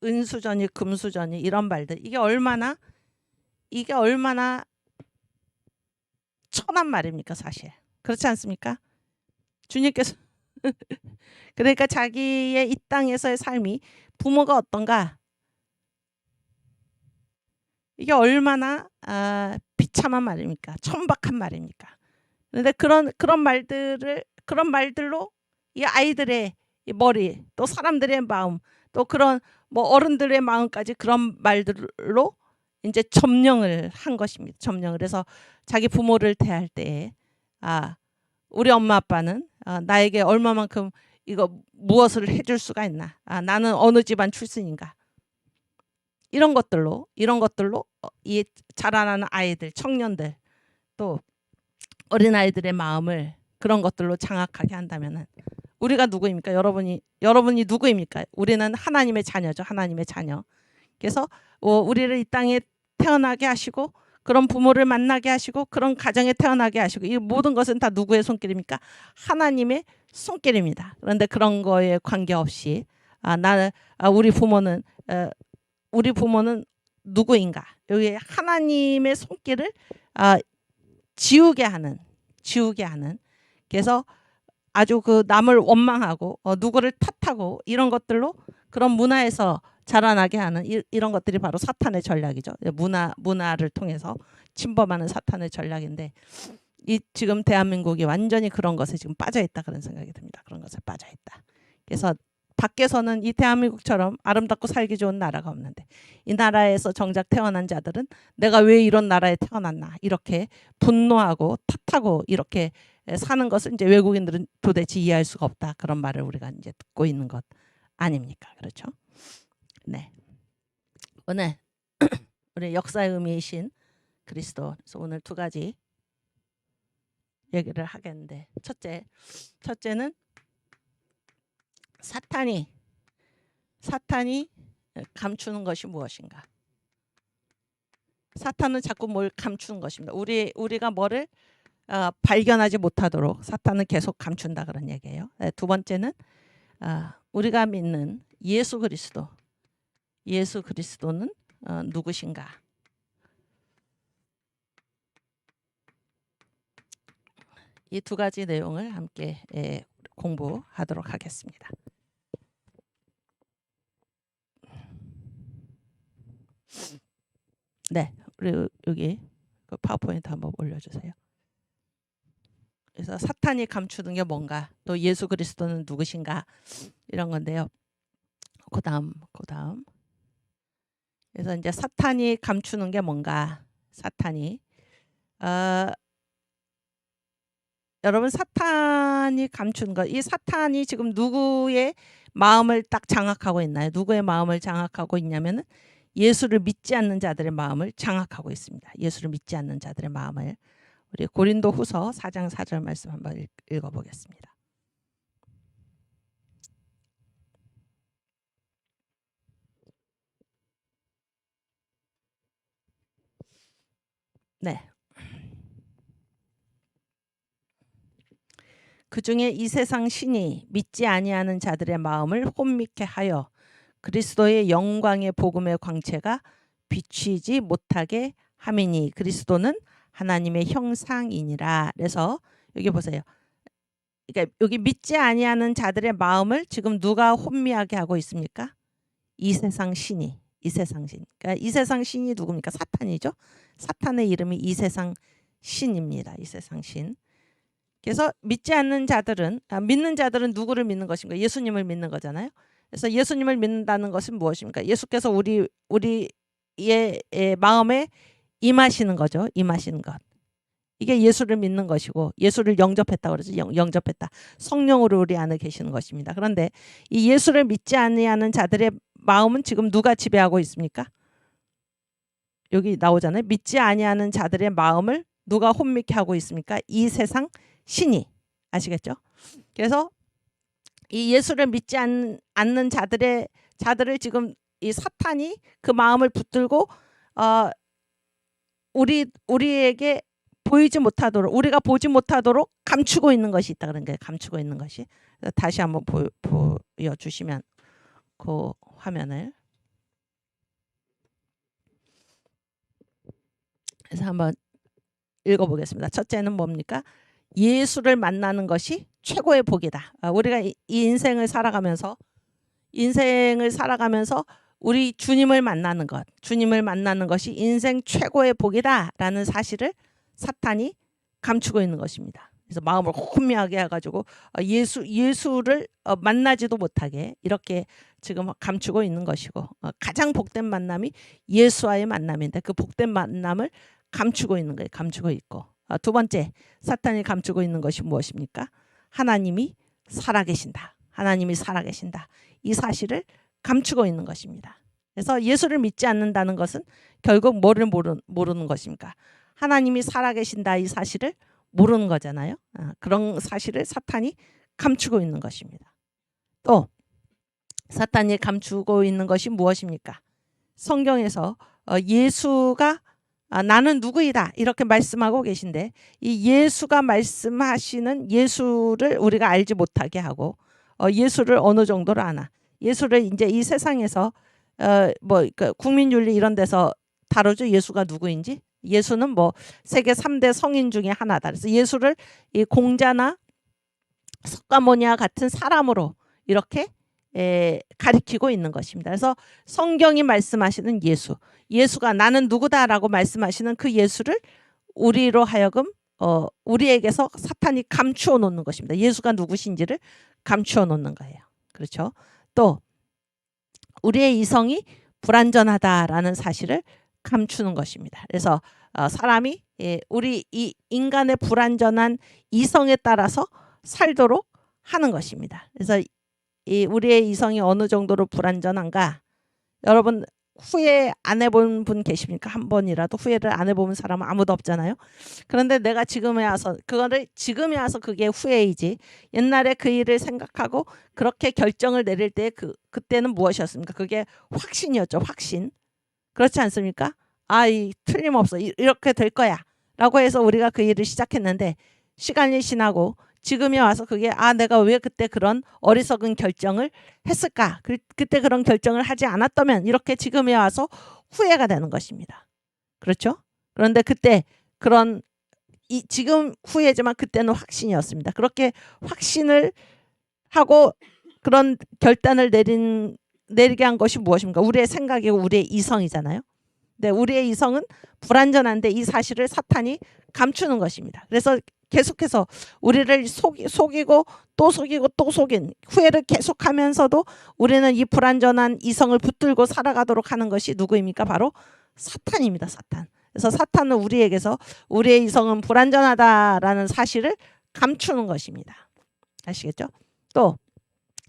은수저니 금수저니 이런 말들, 이게 얼마나 천한 말입니까, 사실. 그렇지 않습니까? 주님께서 그러니까 자기의 이 땅에서의 삶이, 부모가 어떤가, 이게 얼마나 비참한 말입니까? 천박한 말입니까? 그런데 그런 말들로 이 아이들의 이 머리, 또 사람들의 마음, 또 그런 뭐 어른들의 마음까지 그런 말들로 이제 점령을 한 것입니다. 점령을 해서 자기 부모를 대할 때에, 우리 엄마 아빠는 나에게 얼마만큼 이거 무엇을 해줄 수가 있나, 나는 어느 집안 출신인가, 이런 것들로 이 자라나는 아이들, 청년들, 또 어린아이들의 마음을 그런 것들로 장악하게 한다면은, 우리가 누구입니까? 여러분이 누구입니까? 우리는 하나님의 자녀죠. 하나님의 자녀. 그래서 우리를 이 땅에 태어나게 하시고, 그런 부모를 만나게 하시고, 그런 가정에 태어나게 하시고, 이 모든 것은 다 누구의 손길입니까? 하나님의 손길입니다. 그런데 그런 거에 관계없이 우리 부모는 누구인가? 여기 하나님의 손길을 지우게 하는. 그래서 아주 그 남을 원망하고 누구를 탓하고 이런 것들로, 그런 문화에서 자라나게 하는 이런 것들이 바로 사탄의 전략이죠. 문화를 통해서 침범하는 사탄의 전략인데 이 지금 대한민국이 완전히 그런 것에 지금 빠져 있다 그런 생각이 듭니다. 그런 것에 빠져 있다. 그래서 밖에서는 이 대한민국처럼 아름답고 살기 좋은 나라가 없는데 이 나라에서 정작 태어난 자들은 내가 왜 이런 나라에 태어났나 이렇게 분노하고 탓하고 이렇게 사는 것을 이제 외국인들은 도대체 이해할 수가 없다. 그런 말을 우리가 이제 듣고 있는 것 아닙니까? 그렇죠? 네. 오늘 우리 역사의 의미이신 그리스도. 그래서 오늘 두 가지 얘기를 하겠는데 첫째는 사탄이 감추는 것이 무엇인가? 사탄은 자꾸 뭘 감추는 것입니다. 우리가 뭐를 발견하지 못하도록 사탄은 계속 감춘다 그런 얘기예요. 두 번째는 우리가 믿는 예수 그리스도는 누구신가? 이 두 가지 내용을 함께 공부하도록 하겠습니다. 네, 우리 여기 그 파워포인트 한번 올려주세요. 그래서 사탄이 감추는 게 뭔가, 또 예수 그리스도는 누구신가 이런 건데요. 그다음. 그래서 이제 사탄이 감추는 게 뭔가, 여러분 사탄이 감추는 것, 이 사탄이 지금 누구의 마음을 딱 장악하고 있나요? 누구의 마음을 장악하고 있냐면은 예수를 믿지 않는 자들의 마음을 장악하고 있습니다. 예수를 믿지 않는 자들의 마음을. 우리 고린도후서 4장 4절 말씀 한번 읽어보겠습니다. 네. 그 중에 이 세상 신이 믿지 아니하는 자들의 마음을 혼미케 하여 그리스도의 영광의 복음의 광채가 비추지 못하게 함이니 그리스도는 하나님의 형상이니라. 그래서 여기 보세요. 그러니까 여기 믿지 아니하는 자들의 마음을 지금 누가 혼미하게 하고 있습니까? 이 세상 신이. 그러니까 이 세상 신이 누굽니까? 사탄이죠. 사탄의 이름이 이 세상 신입니다. 이 세상 신. 그래서 믿지 않는 자들은, 믿는 자들은 누구를 믿는 것인가? 예수님을 믿는 거잖아요. 그래서 예수님을 믿는다는 것은 무엇입니까? 예수께서 우리의 마음에 임하시는 거죠. 임하시는 것. 이게 예수를 믿는 것이고, 예수를 영접했다고 그러죠. 영접했다. 성령으로 우리 안에 계시는 것입니다. 그런데 이 예수를 믿지 아니하는 자들의 마음은 지금 누가 지배하고 있습니까? 여기 나오잖아요. 믿지 아니하는 자들의 마음을 누가 혼미케 하고 있습니까? 이 세상 신이. 아시겠죠? 그래서 이 예수를 믿지 않는 자들을 지금 이 사탄이 그 마음을 붙들고 우리에게 보이지 못하도록, 우리가 보지 못하도록 감추고 있는 것이 있다 그런 거예요. 감추고 있는 것이. 다시 한번 보여주시면 그 화면을. 그래서 한번 읽어보겠습니다. 첫째는 뭡니까? 예수를 만나는 것이 최고의 복이다. 우리가 이 인생을 살아가면서 우리 주님을 만나는 것이 인생 최고의 복이다라는 사실을 사탄이 감추고 있는 것입니다. 그래서 마음을 혼미하게 해가지고 예수를 만나지도 못하게 이렇게 지금 감추고 있는 것이고, 가장 복된 만남이 예수와의 만남인데 그 복된 만남을 감추고 있는 거예요. 감추고 있고, 두 번째 사탄이 감추고 있는 것이 무엇입니까? 하나님이 살아계신다. 이 사실을 감추고 있는 것입니다. 그래서 예수를 믿지 않는다는 것은 결국 뭐를 모르는 것입니까? 하나님이 살아계신다 이 사실을 모르는 거잖아요. 그런 사실을 사탄이 감추고 있는 것입니다. 또 사탄이 감추고 있는 것이 무엇입니까? 성경에서 예수가 나는 누구이다 이렇게 말씀하고 계신데, 이 예수가 말씀하시는 예수를 우리가 알지 못하게 하고, 예수를 어느 정도로 아나, 예수를 이제 이 세상에서 그 국민윤리 이런 데서 다루죠. 예수가 누구인지. 예수는 뭐 세계 3대 성인 중에 하나다. 그래서 예수를 이 공자나 석가모니와 같은 사람으로 이렇게 가리키고 있는 것입니다. 그래서 성경이 말씀하시는 예수, 예수가 나는 누구다라고 말씀하시는 그 예수를 우리로 하여금 우리에게서 사탄이 감추어 놓는 것입니다. 예수가 누구신지를 감추어 놓는 거예요. 그렇죠? 또 우리의 이성이 불완전하다라는 사실을 감추는 것입니다. 그래서 사람이 우리 이 인간의 불완전한 이성에 따라서 살도록 하는 것입니다. 그래서 우리의 이성이 어느 정도로 불완전한가? 여러분 후회 안 해본 분 계십니까? 한 번이라도 후회를 안 해본 사람은 아무도 없잖아요. 그런데 내가 지금에 와서 그거를 지금에 와서 그게 후회이지 옛날에 그 일을 생각하고 그렇게 결정을 내릴 때 그때는 무엇이었습니까? 그게 확신이었죠. 확신. 그렇지 않습니까? 틀림없어. 이렇게 될 거야. 라고 해서 우리가 그 일을 시작했는데 시간이 지나고 지금에 와서 그게 내가 왜 그때 그런 어리석은 결정을 했을까? 그때 그런 결정을 하지 않았다면 이렇게 지금에 와서 후회가 되는 것입니다. 그렇죠? 그런데 그때 지금 후회지만 그때는 확신이었습니다. 그렇게 확신을 하고 그런 결단을 내리게 한 것이 무엇입니까? 우리의 생각이고 우리의 이성이잖아요. 근데 우리의 이성은 불완전한데 이 사실을 사탄이 감추는 것입니다. 그래서 계속해서 우리를 속이고 또 속이고 또 속인 후회를 계속하면서도 우리는 이 불완전한 이성을 붙들고 살아가도록 하는 것이 누구입니까? 바로 사탄입니다. 사탄. 그래서 사탄은 우리에게서 우리의 이성은 불완전하다라는 사실을 감추는 것입니다. 아시겠죠? 또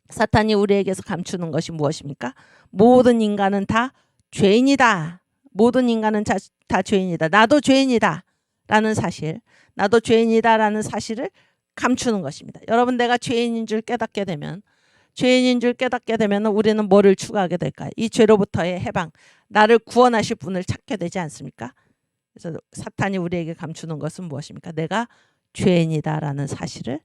사탄이 우리에게서 감추는 것이 무엇입니까? 모든 인간은 다 죄인이다. 모든 인간은 다 죄인이다. 나도 죄인이다. 라는 사실, 나도 죄인이다라는 사실을 감추는 것입니다. 여러분 내가 죄인인 줄 깨닫게 되면 우리는 뭐를 추구하게 될까요? 이 죄로부터의 해방, 나를 구원하실 분을 찾게 되지 않습니까? 그래서 사탄이 우리에게 감추는 것은 무엇입니까? 내가 죄인이다라는 사실을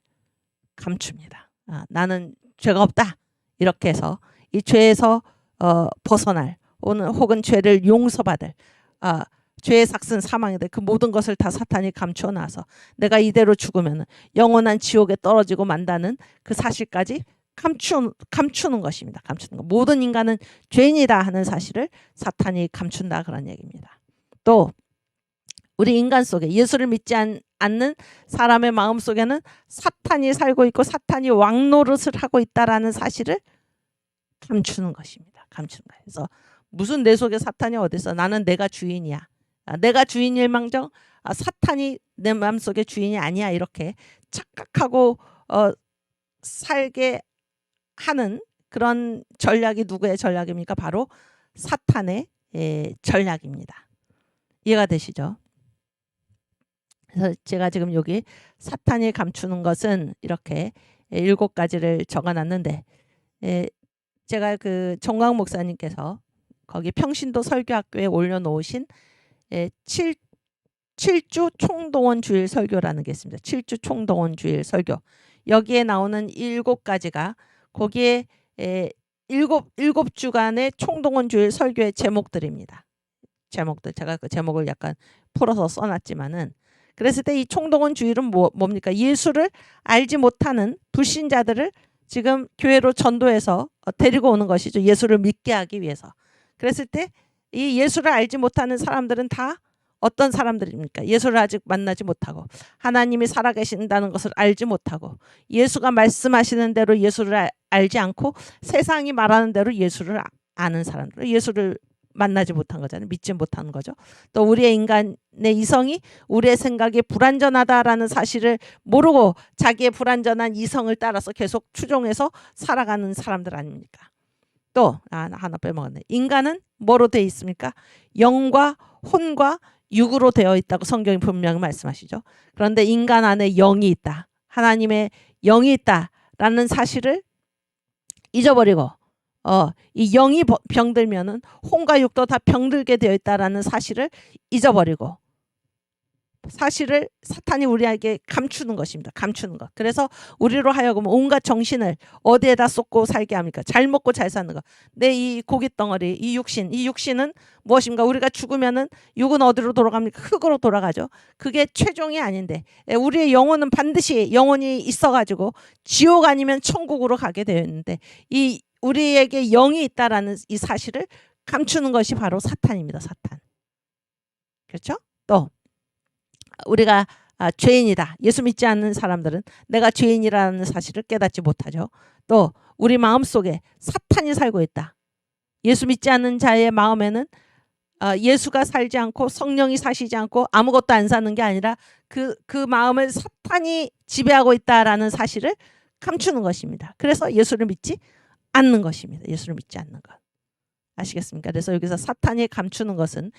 감춥니다. 나는 죄가 없다. 이렇게 해서 이 죄에서 벗어날 혹은 죄를 용서받을 죄의 삭은 사망인데 그 모든 것을 다 사탄이 감추어 놔서 내가 이대로 죽으면 영원한 지옥에 떨어지고 만다는 그 사실까지 감추는 것입니다. 감추는 것. 모든 인간은 죄인이다 하는 사실을 사탄이 감춘다 그런 얘기입니다. 또 우리 인간 속에 예수를 믿지 않는 사람의 마음 속에는 사탄이 살고 있고 사탄이 왕노릇을 하고 있다라는 사실을 감추는 것입니다. 감추는 거예요. 그래서 무슨 내 속에 사탄이 어디 있어? 나는 내가 주인이야. 내가 주인일망정 사탄이 내 마음속에 주인이 아니야. 이렇게 착각하고 살게 하는 그런 전략이 누구의 전략입니까? 바로 사탄의 전략입니다. 이해가 되시죠? 그래서 제가 지금 여기 사탄이 감추는 것은 이렇게 7가지를 적어놨는데 제가 그 정광 목사님께서 거기 평신도 설교학교에 올려놓으신 7주 총동원 주일 설교라는 게 있습니다. 7주 총동원 주일 설교. 여기에 나오는 7가지가 거기에 7주간의 총동원 주일 설교의 제목들입니다. 제목들. 제가 그 제목을 약간 풀어서 써놨지만은 그랬을 때 이 총동원 주일은 뭡니까? 예수를 알지 못하는 불신자들을 지금 교회로 전도해서 데리고 오는 것이죠. 예수를 믿게 하기 위해서. 그랬을 때 이 예수를 알지 못하는 사람들은 다 어떤 사람들입니까? 예수를 아직 만나지 못하고 하나님이 살아계신다는 것을 알지 못하고 예수가 말씀하시는 대로 예수를 알지 않고 세상이 말하는 대로 예수를 아는 사람들, 예수를 만나지 못한 거잖아요. 믿지 못하는 거죠. 또 우리의 인간의 이성이 우리의 생각이 불완전하다라는 사실을 모르고 자기의 불완전한 이성을 따라서 계속 추종해서 살아가는 사람들 아닙니까? 또 하나 빼먹었네. 인간은 뭐로 되어 있습니까? 영과 혼과 육으로 되어 있다고 성경이 분명히 말씀하시죠. 그런데 인간 안에 영이 있다. 하나님의 영이 있다라는 사실을 잊어버리고 이 영이 병들면은 혼과 육도 다 병들게 되어 있다라는 사실을 잊어버리고 사실을 사탄이 우리에게 감추는 것입니다. 감추는 것. 그래서 우리로 하여금 온갖 정신을 어디에다 쏟고 살게 합니까? 잘 먹고 잘 사는 것. 내 이 고깃덩어리, 이 육신은 무엇입니까? 우리가 죽으면은 육은 어디로 돌아갑니까? 흙으로 돌아가죠. 그게 최종이 아닌데 우리의 영혼은 반드시 영혼이 있어가지고 지옥 아니면 천국으로 가게 되어 있는데 이 우리에게 영이 있다라는 이 사실을 감추는 것이 바로 사탄입니다. 사탄. 그렇죠? 또 우리가 죄인이다. 예수 믿지 않는 사람들은 내가 죄인이라는 사실을 깨닫지 못하죠. 또 우리 마음속에 사탄이 살고 있다. 예수 믿지 않는 자의 마음에는 예수가 살지 않고 성령이 사시지 않고 아무것도 안 사는 게 아니라 그 마음을 사탄이 지배하고 있다라는 사실을 감추는 것입니다. 그래서 예수를 믿지 않는 것입니다. 예수를 믿지 않는 것. 아시겠습니까? 그래서 여기서 사탄이 감추는 것은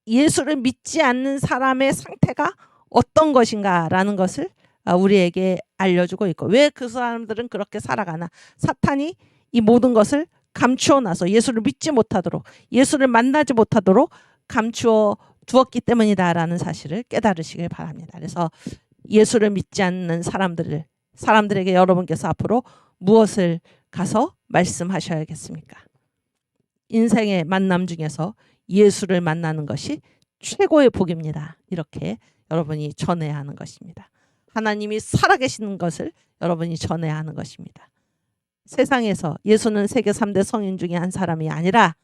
예수를 믿지 않는 사람의 상태가 어떤 것인가라는 것을 우리에게 알려주고 있고, 왜 그 사람들은 그렇게 살아가나? 사탄이 이 모든 것을 감추어 놔서 예수를 믿지 못하도록, 예수를 만나지 못하도록 감추어 두었기 때문이다라는 사실을 깨달으시길 바랍니다. 그래서 예수를 믿지 않는 사람들에게 여러분께서 앞으로 무엇을 가서 말씀하셔야겠습니까? 인생의 만남 중에서 예수를 만나는 것이 최고의 복입니다. 이렇게 여러분이 전해야 하는 것입니다. 하나님이 살아계시는 것을 여러분이 전해야 하는 것입니다. 세상에서 예수는 세계 3대 성인 중에 한 사람이 아니라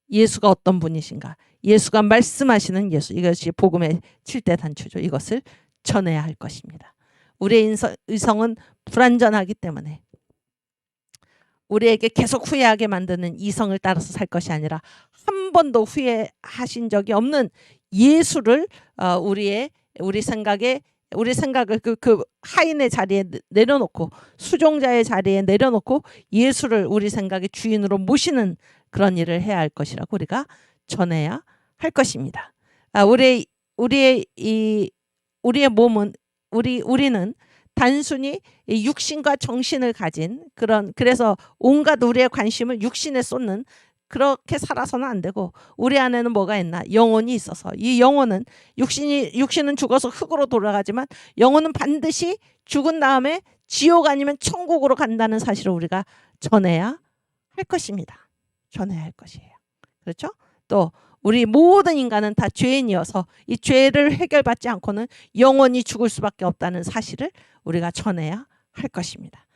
예수가 어떤 분이신가, 예수가 말씀하시는 예수, 이것이 복음의 7대 단추죠. 이것을 전해야 할 것입니다. 우리의 의성은 불완전하기 때문에 우리에게 계속 후회하게 만드는 이성을 따라서 살 것이 아니라 한 번도 후회하신 적이 없는 예수를 우리 생각을 그 하인의 자리에 내려놓고, 수종자의 자리에 내려놓고 예수를 우리 생각의 주인으로 모시는 그런 일을 해야 할 것이라고 우리가 전해야 할 것입니다. 우리의 몸은 우리는 단순히 육신과 정신을 가진 그래서 온갖 우리의 관심을 육신에 쏟는, 그렇게 살아서는 안 되고, 우리 안에는 뭐가 있나? 영혼이 있어서, 이 영혼은 육신은 죽어서 흙으로 돌아가지만 영혼은 반드시 죽은 다음에 지옥 아니면 천국으로 간다는 사실을 우리가 전해야 할 것입니다. 전해야 할 것이에요. 그렇죠? 또 우리 모든 인간은 다 죄인이어서 이 죄를 해결받지 않고는 영원히 죽을 수밖에 없다는 사실을 우리가 전해야 할 것입니다.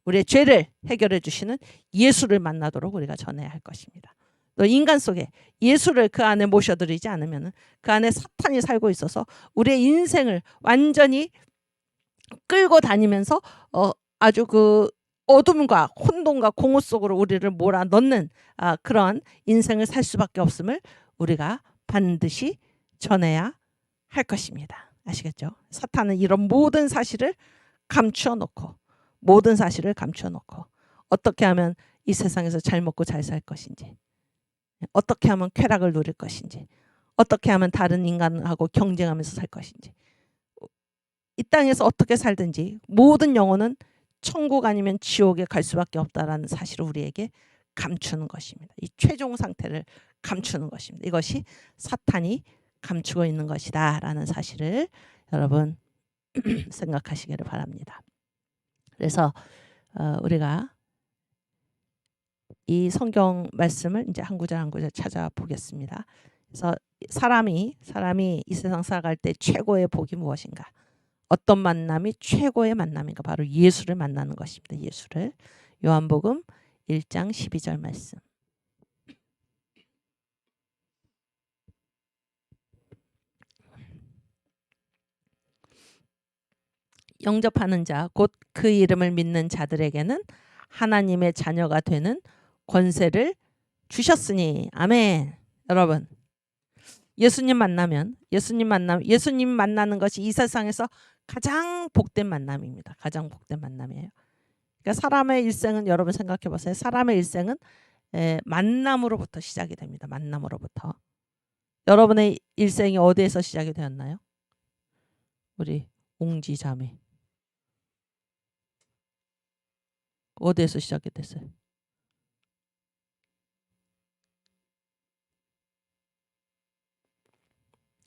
우리의 죄를 해결해 주시는 예수를 만나도록 우리가 전해야 할 것입니다. 또 인간 속에 예수를 그 안에 모셔드리지 않으면 그 안에 사탄이 살고 있어서 우리의 인생을 완전히 끌고 다니면서 아주 그 어둠과 혼돈과 공허 속으로 우리를 몰아넣는 그런 인생을 살 수밖에 없음을 우리가 반드시 전해야 할 것입니다. 아시겠죠? 사탄은 이런 모든 사실을 감추어 놓고, 어떻게 하면 이 세상에서 잘 먹고 잘 살 것인지, 어떻게 하면 쾌락을 누릴 것인지, 어떻게 하면 다른 인간하고 경쟁하면서 살 것인지, 이 땅에서 어떻게 살든지 모든 영혼은 천국 아니면 지옥에 갈 수밖에 없다라는 사실을 우리에게 감추는 것입니다. 이 최종 상태를 감추는 것입니다. 이것이 사탄이 감추고 있는 것이다 라는 사실을 여러분 생각하시기를 바랍니다. 그래서 우리가 이 성경 말씀을 이제 한 구절 한 구절 찾아보겠습니다. 그래서 사람이 이 세상 살아갈 때 최고의 복이 무엇인가? 어떤 만남이 최고의 만남인가? 바로 예수를 만나는 것입니다. 예수를. 요한복음 1장 12절 말씀. 영접하는 자, 곧 그 이름을 믿는 자들에게는 하나님의 자녀가 되는 권세를 주셨으니. 아멘. 여러분, 예수님 만나는 것이 이 세상에서 가장 복된 만남입니다. 가장 복된 만남이에요. 그러니까 사람의 일생은, 여러분 생각해 보세요. 사람의 일생은 만남으로부터 시작이 됩니다. 만남으로부터. 여러분의 일생이 어디에서 시작이 되었나요? 우리 옹지 자매. 어디에서 시작이 됐어요?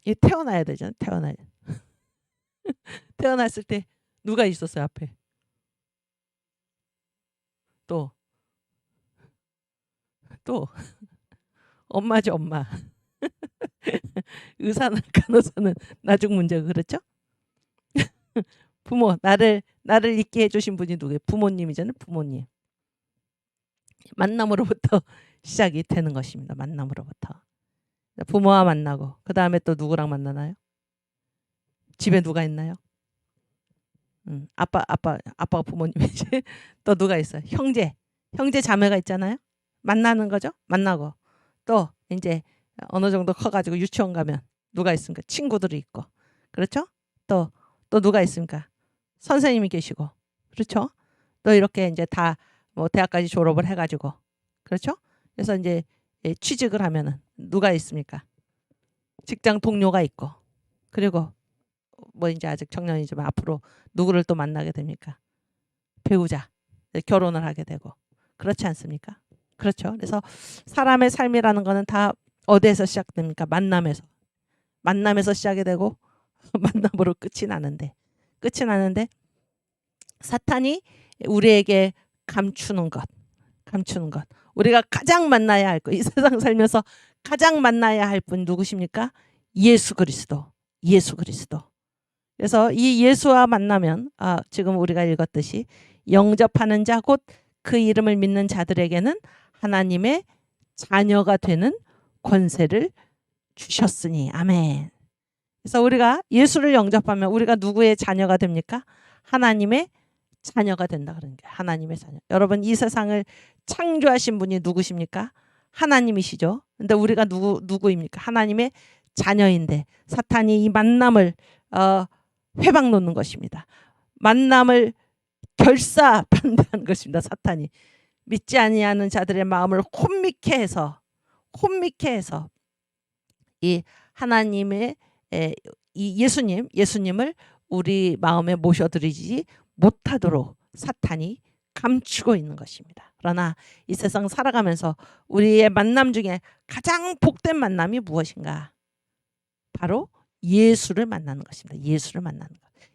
이 태어나야 되잖아요. 태어났을 때 누가 있었어요, 앞에? 또 엄마죠, 엄마. 의사나 간호사는 나중 문제가, 그렇죠? 부모, 나를 있게 해주신 분이 누구예요? 부모님이잖아요, 부모님. 만남으로부터 시작이 되는 것입니다. 만남으로부터. 부모와 만나고 그 다음에 또 누구랑 만나나요? 집에 누가 있나요? 아빠가 부모님이지. 또 누가 있어요? 형제 자매가 있잖아요. 만나는 거죠. 만나고 또 이제 어느 정도 커가지고 유치원 가면 누가 있습니까? 친구들이 있고 그렇죠. 또 누가 있습니까? 선생님이 계시고 그렇죠. 또 이렇게 이제 다 뭐 대학까지 졸업을 해가지고 그렇죠. 그래서 이제 취직을 하면은 누가 있습니까? 직장 동료가 있고 그리고 뭐 이제 아직 청년이지만 앞으로 누구를 또 만나게 됩니까? 배우자, 결혼을 하게 되고 그렇지 않습니까? 그렇죠. 그래서 사람의 삶이라는 거는 다 어디에서 시작됩니까? 만남에서 시작이 되고 만남으로 끝이 나는데 사탄이 우리에게 감추는 것 우리가 가장 만나야 할 것, 이 세상 살면서 가장 만나야 할 분 누구십니까? 예수 그리스도. 그래서 이 예수와 만나면 지금 우리가 읽었듯이 영접하는 자 곧 그 이름을 믿는 자들에게는 하나님의 자녀가 되는 권세를 주셨으니 아멘. 그래서 우리가 예수를 영접하면 우리가 누구의 자녀가 됩니까? 하나님의 자녀가 된다 그러는 거예요. 하나님의 자녀. 여러분 이 세상을 창조하신 분이 누구십니까? 하나님이시죠. 근데 우리가 누구입니까? 하나님의 자녀인데 사탄이 이 만남을 회방 놓는 것입니다. 만남을 결사반대하는 것입니다. 사탄이 믿지 아니하는 자들의 마음을 혼미케 해서 이 하나님의 이 예수님을 우리 마음에 모셔드리지 못하도록 사탄이 감추고 있는 것입니다. 그러나 이 세상 살아가면서 우리의 만남 중에 가장 복된 만남이 무엇인가? 바로 예수를 만나는 것입니다.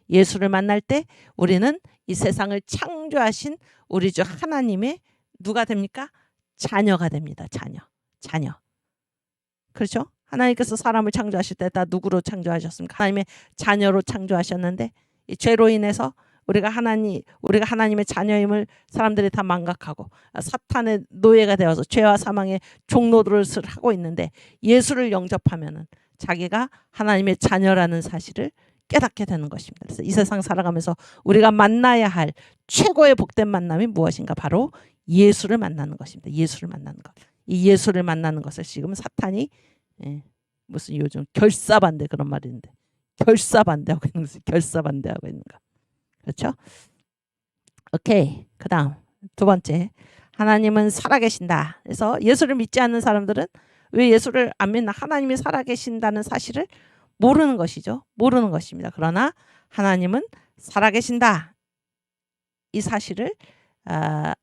예수를 만날 때 우리는 이 세상을 창조하신 우리 주 하나님의 누가 됩니까? 자녀가 됩니다. 자녀. 그렇죠? 하나님께서 사람을 창조하실 때 다 누구로 창조하셨습니까? 하나님의 자녀로 창조하셨는데 이 죄로 인해서 우리가 하나님의 자녀임을 사람들이 다 망각하고 사탄의 노예가 되어서 죄와 사망의 종노릇을 하고 있는데 예수를 영접하면은 자기가 하나님의 자녀라는 사실을 깨닫게 되는 것입니다. 그래서 이 세상 살아가면서 우리가 만나야 할 최고의 복된 만남이 무엇인가? 바로 예수를 만나는 것입니다. 예수를 만나는 것. 이 예수를 만나는 것을 지금 사탄이 무슨 요즘 결사반대 그런 말이 있는데 결사반대하고 있는 거. 그렇죠? 오케이. 그다음 두 번째. 하나님은 살아계신다. 그래서 예수를 믿지 않는 사람들은 왜 예수를 안 믿나? 하나님이 살아계신다는 사실을 모르는 것이죠. 모르는 것입니다. 그러나 하나님은 살아계신다. 이 사실을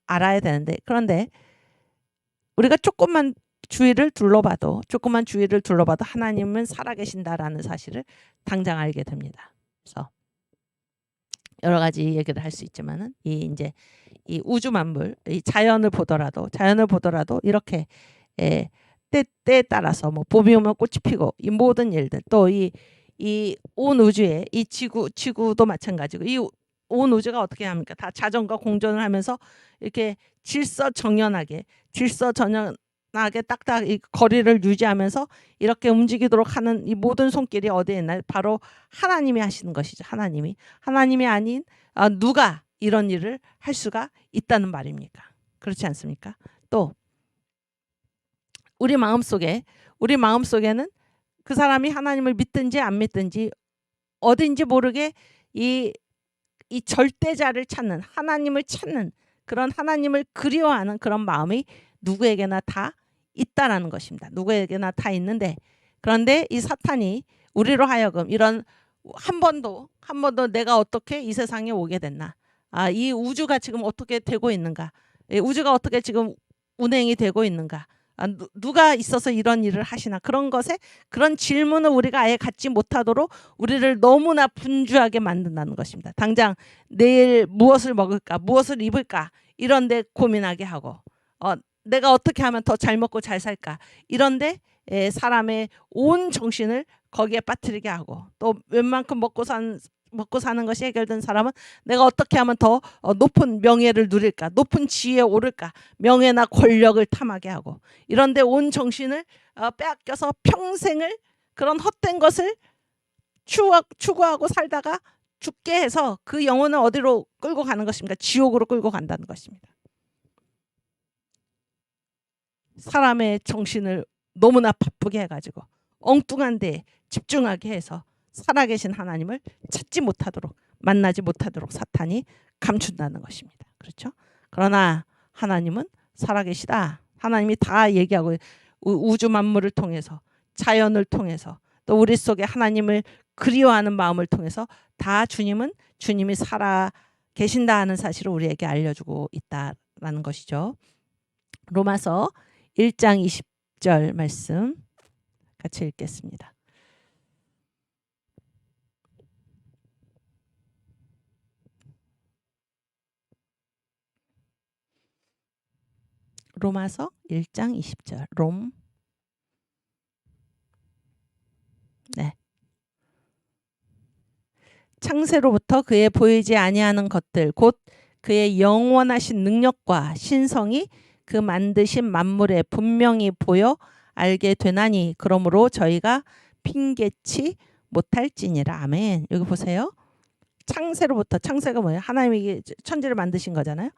알아야 되는데 그런데 우리가 조금만 주위를 둘러봐도 하나님은 살아계신다라는 사실을 당장 알게 됩니다. 그래서 여러 가지 얘기를 할 수 있지만은 이 우주 만물, 이 자연을 보더라도 이렇게 때에 따라서 뭐 봄이 오면 꽃이 피고 이 모든 일들 또 이 온 우주에 이 지구도 마찬가지고 이 온 우주가 어떻게 합니까? 다 자전과 공존을 하면서 이렇게 질서정연하게 딱딱 이 거리를 유지하면서 이렇게 움직이도록 하는 이 모든 손길이 어디에 있나요? 바로 하나님이 하시는 것이죠. 하나님이 아닌 누가 이런 일을 할 수가 있다는 말입니까? 그렇지 않습니까? 또 우리 마음속에는 그 사람이 하나님을 믿든지 안 믿든지 어딘지 모르게 이 절대자를 찾는 하나님을 찾는 그런 하나님을 그리워하는 그런 마음이 누구에게나 다 있다라는 것입니다. 누구에게나 다 있는데 그런데 이 사탄이 우리로 하여금 이런 한 번도 내가 어떻게 이 세상에 오게 됐나? 이 우주가 지금 어떻게 되고 있는가? 우주가 어떻게 지금 운행이 되고 있는가? 누가 있어서 이런 일을 하시나? 그런 질문을 우리가 아예 갖지 못하도록 우리를 너무나 분주하게 만든다는 것입니다. 당장 내일 무엇을 먹을까? 무엇을 입을까? 이런 데 고민하게 하고 내가 어떻게 하면 더 잘 먹고 잘 살까? 이런데 사람의 온 정신을 거기에 빠뜨리게 하고 또 웬만큼 먹고 산 먹고 사는 것이 해결된 사람은 내가 어떻게 하면 더 높은 명예를 누릴까, 높은 지위에 오를까, 명예나 권력을 탐하게 하고, 이런데 온 정신을 빼앗겨서 평생을 그런 헛된 것을 추구하고 살다가 죽게 해서 그 영혼을 어디로 끌고 가는 것입니까? 지옥으로 끌고 간다는 것입니다. 사람의 정신을 너무나 바쁘게 해가지고 엉뚱한 데에 집중하게 해서 살아계신 하나님을 찾지 못하도록, 만나지 못하도록 사탄이 감춘다는 것입니다. 그렇죠? 그러나 하나님은 살아계시다. 하나님이 다 얘기하고, 우주 만물을 통해서, 자연을 통해서, 또 우리 속에 하나님을 그리워하는 마음을 통해서 다 주님이 살아계신다 하는 사실을 우리에게 알려주고 있다라는 것이죠. 로마서 1장 20절 말씀 같이 읽겠습니다. 로마서 1장 20절. 네. 창세로부터 그의 보이지 아니하는 것들 곧 그의 영원하신 능력과 신성이 그 만드신 만물에 분명히 보여 알게 되나니 그러므로 저희가 핑계치 못할지니라. 아멘. 여기 보세요. 창세로부터, 창세가 뭐예요? 하나님이 천지를 만드신 거잖아요.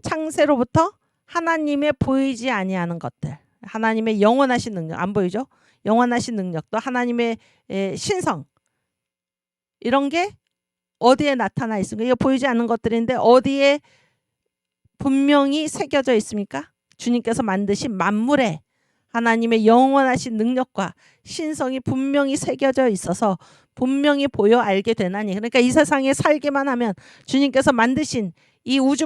창세로부터 하나님의 보이지 아니하는 것들, 하나님의 영원하신 능력, 안 보이죠? 영원하신 능력, 또 하나님의 신성, 이런 게 어디에 나타나 있습니까? 이거 보이지 않는 것들인데 어디에 분명히 새겨져 있습니까? 주님께서 만드신 만물에 하나님의 영원하신 능력과 신성이 분명히 새겨져 있어서 분명히 보여 알게 되나니, 그러니까 이 세상에 살기만 하면, 주님께서 만드신 이 우주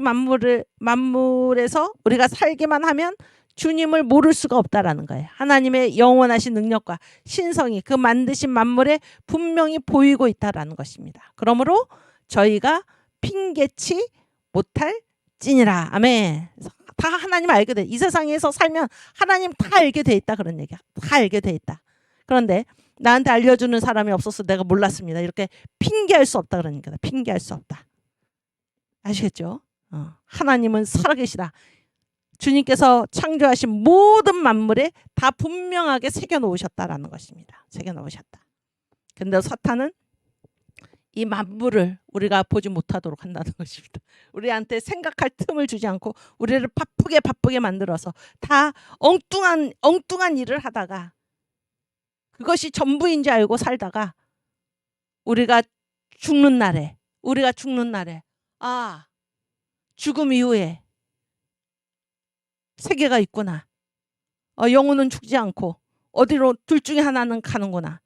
만물에서 우리가 살기만 하면 주님을 모를 수가 없다라는 거예요. 하나님의 영원하신 능력과 신성이 그 만드신 만물에 분명히 보이고 있다라는 것입니다. 그러므로 저희가 핑계치 못할지니라. 아멘. 다 하나님 알게 돼. 이 세상에서 살면 하나님 다 알게 돼 있다, 그런 얘기야. 다 알게 돼 있다. 그런데 나한테 알려주는 사람이 없어서 내가 몰랐습니다, 이렇게 핑계할 수 없다, 그러니까. 핑계할 수 없다. 아시겠죠? 하나님은 살아계시다. 주님께서 창조하신 모든 만물에 다 분명하게 새겨놓으셨다라는 것입니다. 새겨놓으셨다. 근데 사탄은 이 만물을 우리가 보지 못하도록 한다는 것입니다. 우리한테 생각할 틈을 주지 않고 우리를 바쁘게 만들어서 다 엉뚱한 일을 하다가 그것이 전부인 줄 알고 살다가 우리가 죽는 날에 아, 죽음 이후에 세계가 있구나. 영혼은 죽지 않고 어디로 둘 중에 하나는 가는구나.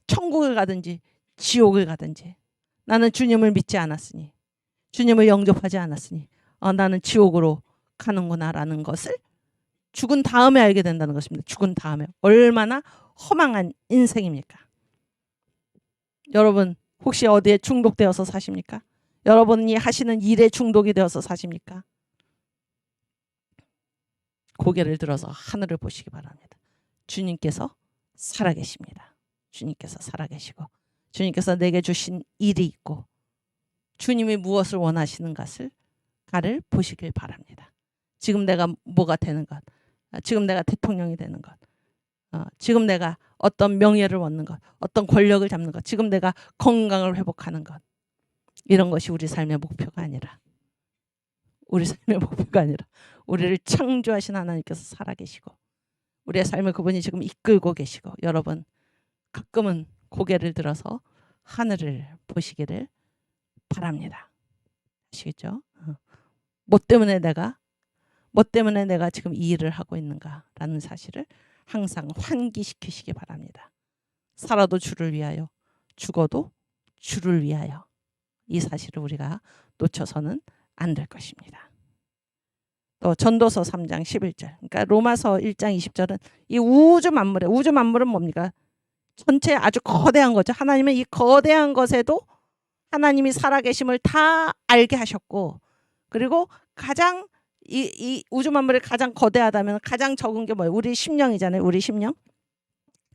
천국을 가든지 지옥을 가든지. 나는 주님을 믿지 않았으니, 주님을 영접하지 않았으니 나는 지옥으로 가는구나라는 것을 죽은 다음에 알게 된다는 것입니다. 죽은 다음에. 얼마나 허망한 인생입니까? 여러분 혹시 어디에 중독되어서 사십니까? 여러분이 하시는 일에 중독이 되어서 사십니까? 고개를 들어서 하늘을 보시기 바랍니다. 주님께서 살아계십니다. 주님께서 살아계시고 주님께서 내게 주신 일이 있고 주님이 무엇을 원하시는 것을 가를 보시길 바랍니다. 지금 내가 뭐가 되는 것, 지금 내가 대통령이 되는 것, 지금 내가 어떤 명예를 얻는 것, 어떤 권력을 잡는 것, 지금 내가 건강을 회복하는 것, 이런 것이 우리 삶의 목표가 아니라, 우리를 창조하신 하나님께서 살아계시고 우리의 삶을 그분이 지금 이끌고 계시고, 여러분 가끔은 고개를 들어서 하늘을 보시기를 바랍니다. 아시겠죠? 뭐 때문에 내가 지금 이 일을 하고 있는가라는 사실을 항상 환기시키시기 바랍니다. 살아도 주를 위하여, 죽어도 주를 위하여. 이 사실을 우리가 놓쳐서는 안 될 것입니다. 또 전도서 3장 11절, 그러니까 로마서 1장 20절은 이 우주 만물은 뭡니까? 전체 아주 거대한 거죠. 하나님은 이 거대한 것에도 하나님이 살아계심을 다 알게 하셨고, 그리고 가장 이 우주 만물이 가장 거대하다면 가장 적은 게 뭐예요? 우리 심령이잖아요. 우리 심령.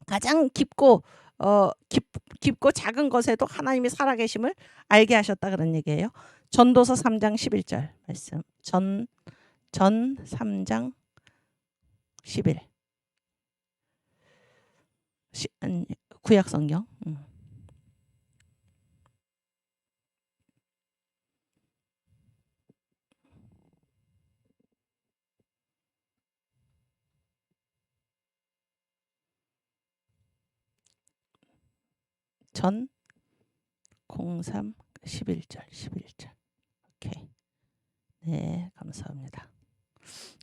가장 깊고 깊고 작은 것에도 하나님이 살아계심을 알게 하셨다 그런 얘기예요. 전도서 3장 11절 말씀. 전 3장 11. 구약 성경. 전 03 11절. 오케이. 네, 감사합니다.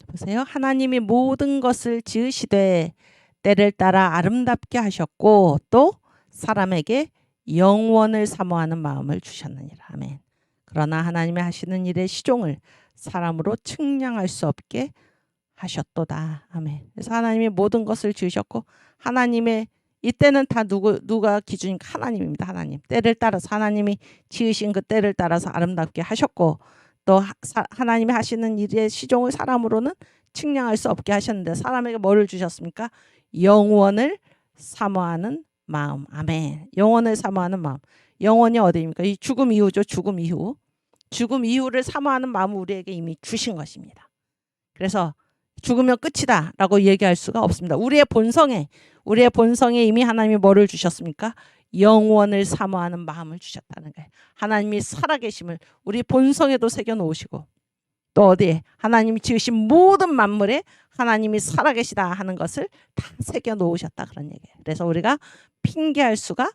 보세요. 하나님이 모든 것을 지으시되 때를 따라 아름답게 하셨고 또 사람에게 영원을 사모하는 마음을 주셨느니라. 아멘. 그러나 하나님이 하시는 일의 시종을 사람으로 측량할 수 없게 하셨도다. 아멘. 그래서 하나님이 모든 것을 지으셨고 하나님의 이때는 다 누가 기준인가? 하나님입니다. 하나님. 때를 따라서 하나님이 지으신 그 때를 따라서 아름답게 하셨고 또 하나님이 하시는 일의 시종을 사람으로는 측량할 수 없게 하셨는데 사람에게 뭐를 주셨습니까? 영원을 사모하는 마음. 아멘. 영원을 사모하는 마음. 영원이 어디입니까? 이 죽음 이후죠. 죽음 이후. 죽음 이후를 사모하는 마음을 우리에게 이미 주신 것입니다. 그래서 죽으면 끝이다 라고 얘기할 수가 없습니다. 우리의 본성에 이미 하나님이 뭐를 주셨습니까? 영원을 사모하는 마음을 주셨다는 거예요. 하나님이 살아계심을 우리 본성에도 새겨놓으시고 또 어디에 하나님이 지으신 모든 만물에 하나님이 살아계시다 하는 것을 다 새겨놓으셨다 그런 얘기예요. 그래서 우리가 핑계할 수가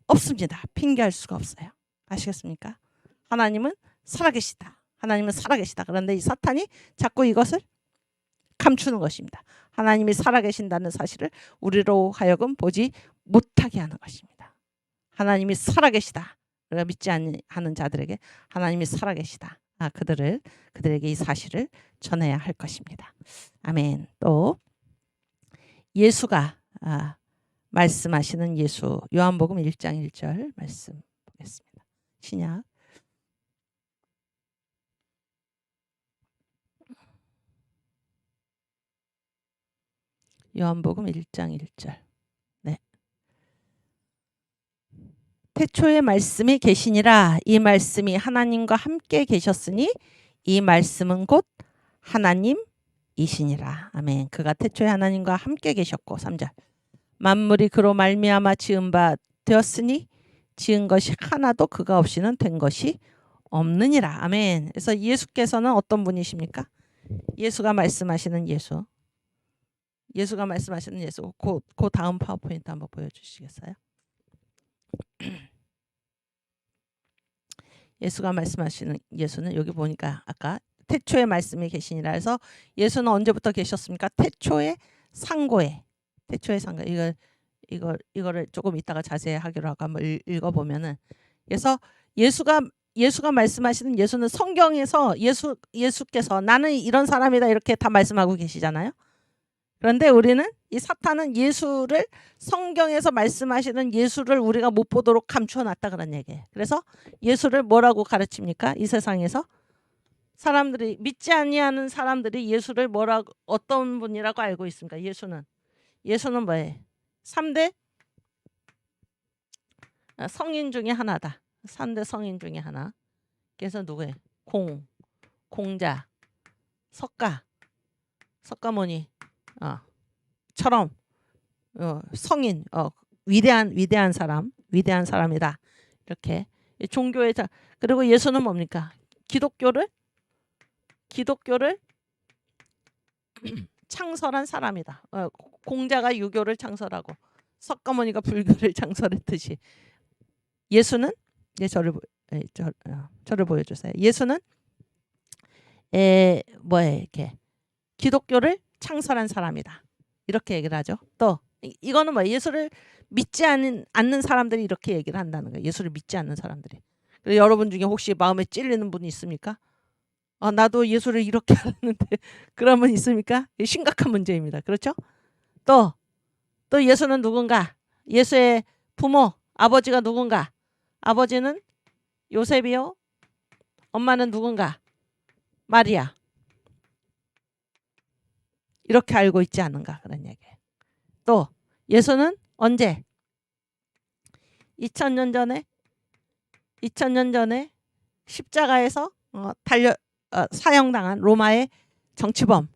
없습니다. 핑계할 수가 없어요. 아시겠습니까? 하나님은 살아계시다. 하나님은 살아계시다. 그런데 이 사탄이 자꾸 이것을 감추는 것입니다. 하나님이 살아계신다는 사실을 우리로 하여금 보지 못하게 하는 것입니다. 하나님이 살아계시다. 우리가 믿지 않는 자들에게 하나님이 살아계시다. 그들에게 이 사실을 전해야 할 것입니다. 아멘. 또 예수가 말씀하시는 예수 요한복음 1장 1절 말씀 보겠습니다. 신약 요한복음 1장 1절. 네. 태초에 말씀이 계시니라. 이 말씀이 하나님과 함께 계셨으니 이 말씀은 곧 하나님이시니라. 아멘. 그가 태초에 하나님과 함께 계셨고 3절. 만물이 그로 말미암아 지은 바 되었으니 지은 것이 하나도 그가 없이는 된 것이 없느니라. 아멘. 그래서 예수께서는 어떤 분이십니까? 예수가 말씀하시는 예수. 그 다음 파워포인트 한번 보여주시겠어요? 예수가 말씀하시는 예수는 여기 보니까 아까 태초에 말씀이 계시니라 해서 예수는 언제부터 계셨습니까? 태초에 상고에. 이거를 조금 이따가 자세히 하기로 하고 한번 읽어보면은 그래서 예수가 말씀하시는 예수는 성경에서 예수께서 나는 이런 사람이다 이렇게 다 말씀하고 계시잖아요. 그런데 우리는 이 사탄은 예수를 성경에서 말씀하시는 예수를 우리가 못 보도록 감춰놨다 그런 얘기예요. 그래서 예수를 뭐라고 가르칩니까? 이 세상에서 사람들이 믿지 아니하는 사람들이 예수를 뭐라고 어떤 분이라고 알고 있습니까? 예수는 뭐예요? 3대 성인 중에 하나다. 3대 성인 중에 하나. 그래서 누구예요? 공자, 석가모니 처럼 성인 위대한 사람이다. 이렇게 종교의 그리고 예수는 뭡니까? 기독교를 창설한 사람이다. 공자가 유교를 창설하고 석가모니가 불교를 창설했듯이 예수는 저를 보여주세요. 예수는 이렇게 기독교를 창설한 사람이다. 이렇게 얘기를 하죠. 또 이거는 뭐 예수를 믿지 않는 사람들이 이렇게 얘기를 한다는 거예요. 예수를 믿지 않는 사람들이. 그래서 여러분 중에 혹시 마음에 찔리는 분이 있습니까? 나도 예수를 이렇게 알았는데 그런 분 있습니까? 심각한 문제입니다. 그렇죠? 또 예수는 누군가? 예수의 부모, 아버지가 누군가? 아버지는 요셉이요. 엄마는 누군가? 마리아. 이렇게 알고 있지 않은가 그런 얘기예요. 또 예수는 언제? 2000년 전에 십자가에서 사형당한 로마의 정치범,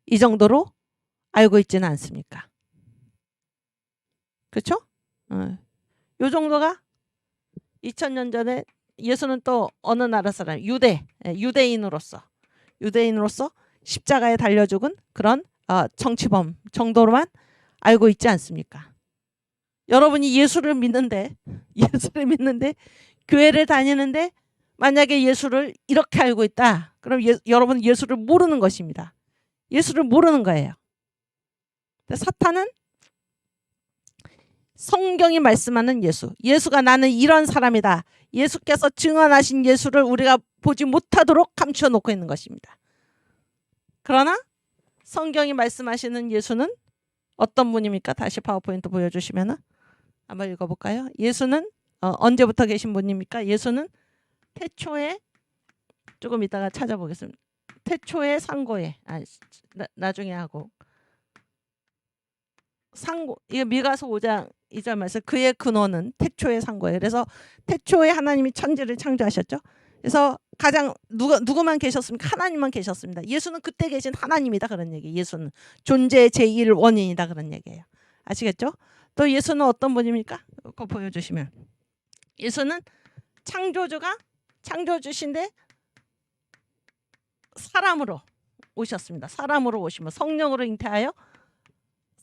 이 정도로 알고 있지는 않습니까? 그렇죠? 요 정도가 2000년 전에 예수는 또 어느 나라 사람, 유대인으로서 십자가에 달려 죽은 그런 정치범 정도로만 알고 있지 않습니까? 여러분이 예수를 믿는데 교회를 다니는데 만약에 예수를 이렇게 알고 있다. 그럼 여러분은 예수를 모르는 것입니다. 예수를 모르는 거예요. 사탄은 성경이 말씀하는 예수가 나는 이런 사람이다. 예수께서 증언하신 예수를 우리가 보지 못하도록 감추어 놓고 있는 것입니다. 그러나 성경이 말씀하시는 예수는 어떤 분입니까? 다시 파워포인트 보여주시면 한번 읽어볼까요? 예수는 언제부터 계신 분입니까? 예수는 태초에, 조금 이따가 찾아보겠습니다. 태초에 상고에, 나중에 하고, 상고, 이거 미가서 5장 2절 말씀, 그의 근원은 태초의 상고예요. 그래서 태초에 하나님이 천지를 창조하셨죠. 그래서 가장 누구만 계셨습니까? 하나님만 계셨습니다. 예수는 그때 계신 하나님이다, 그런 얘기. 예수는 존재의 제1원인이다, 그런 얘기예요. 아시겠죠? 또 예수는 어떤 분입니까? 그거 보여주시면, 예수는 창조주신데 사람으로 오셨습니다. 사람으로 오신 분, 성령으로 잉태하여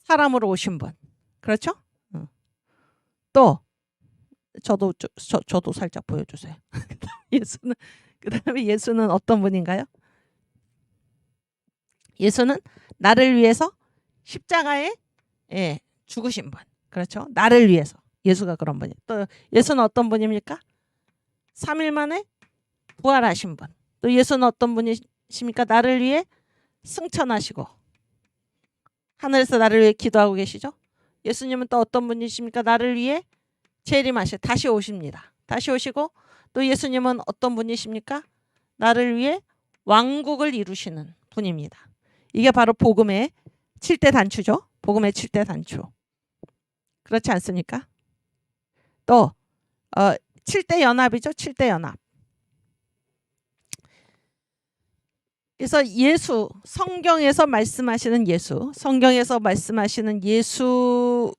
사람으로 오신 분. 그렇죠? 또 저도 살짝 보여주세요. 그다음에 예수는 어떤 분인가요? 예수는 나를 위해서 십자가에 죽으신 분. 그렇죠? 나를 위해서. 예수가 그런 분이에요. 또 예수는 어떤 분입니까? 3일 만에 부활하신 분. 또 예수는 어떤 분이십니까? 나를 위해 승천하시고 하늘에서 나를 위해 기도하고 계시죠? 예수님은 또 어떤 분이십니까? 나를 위해 재림하셔 다시 오십니다. 다시 오시고 또 예수님은 어떤 분이십니까? 나를 위해 왕국을 이루시는 분입니다. 이게 바로 복음의 7대 단추죠. 복음의 7대 단추. 그렇지 않습니까? 또 7대 연합이죠. 7대 연합. 그래서 성경에서 말씀하시는 예수를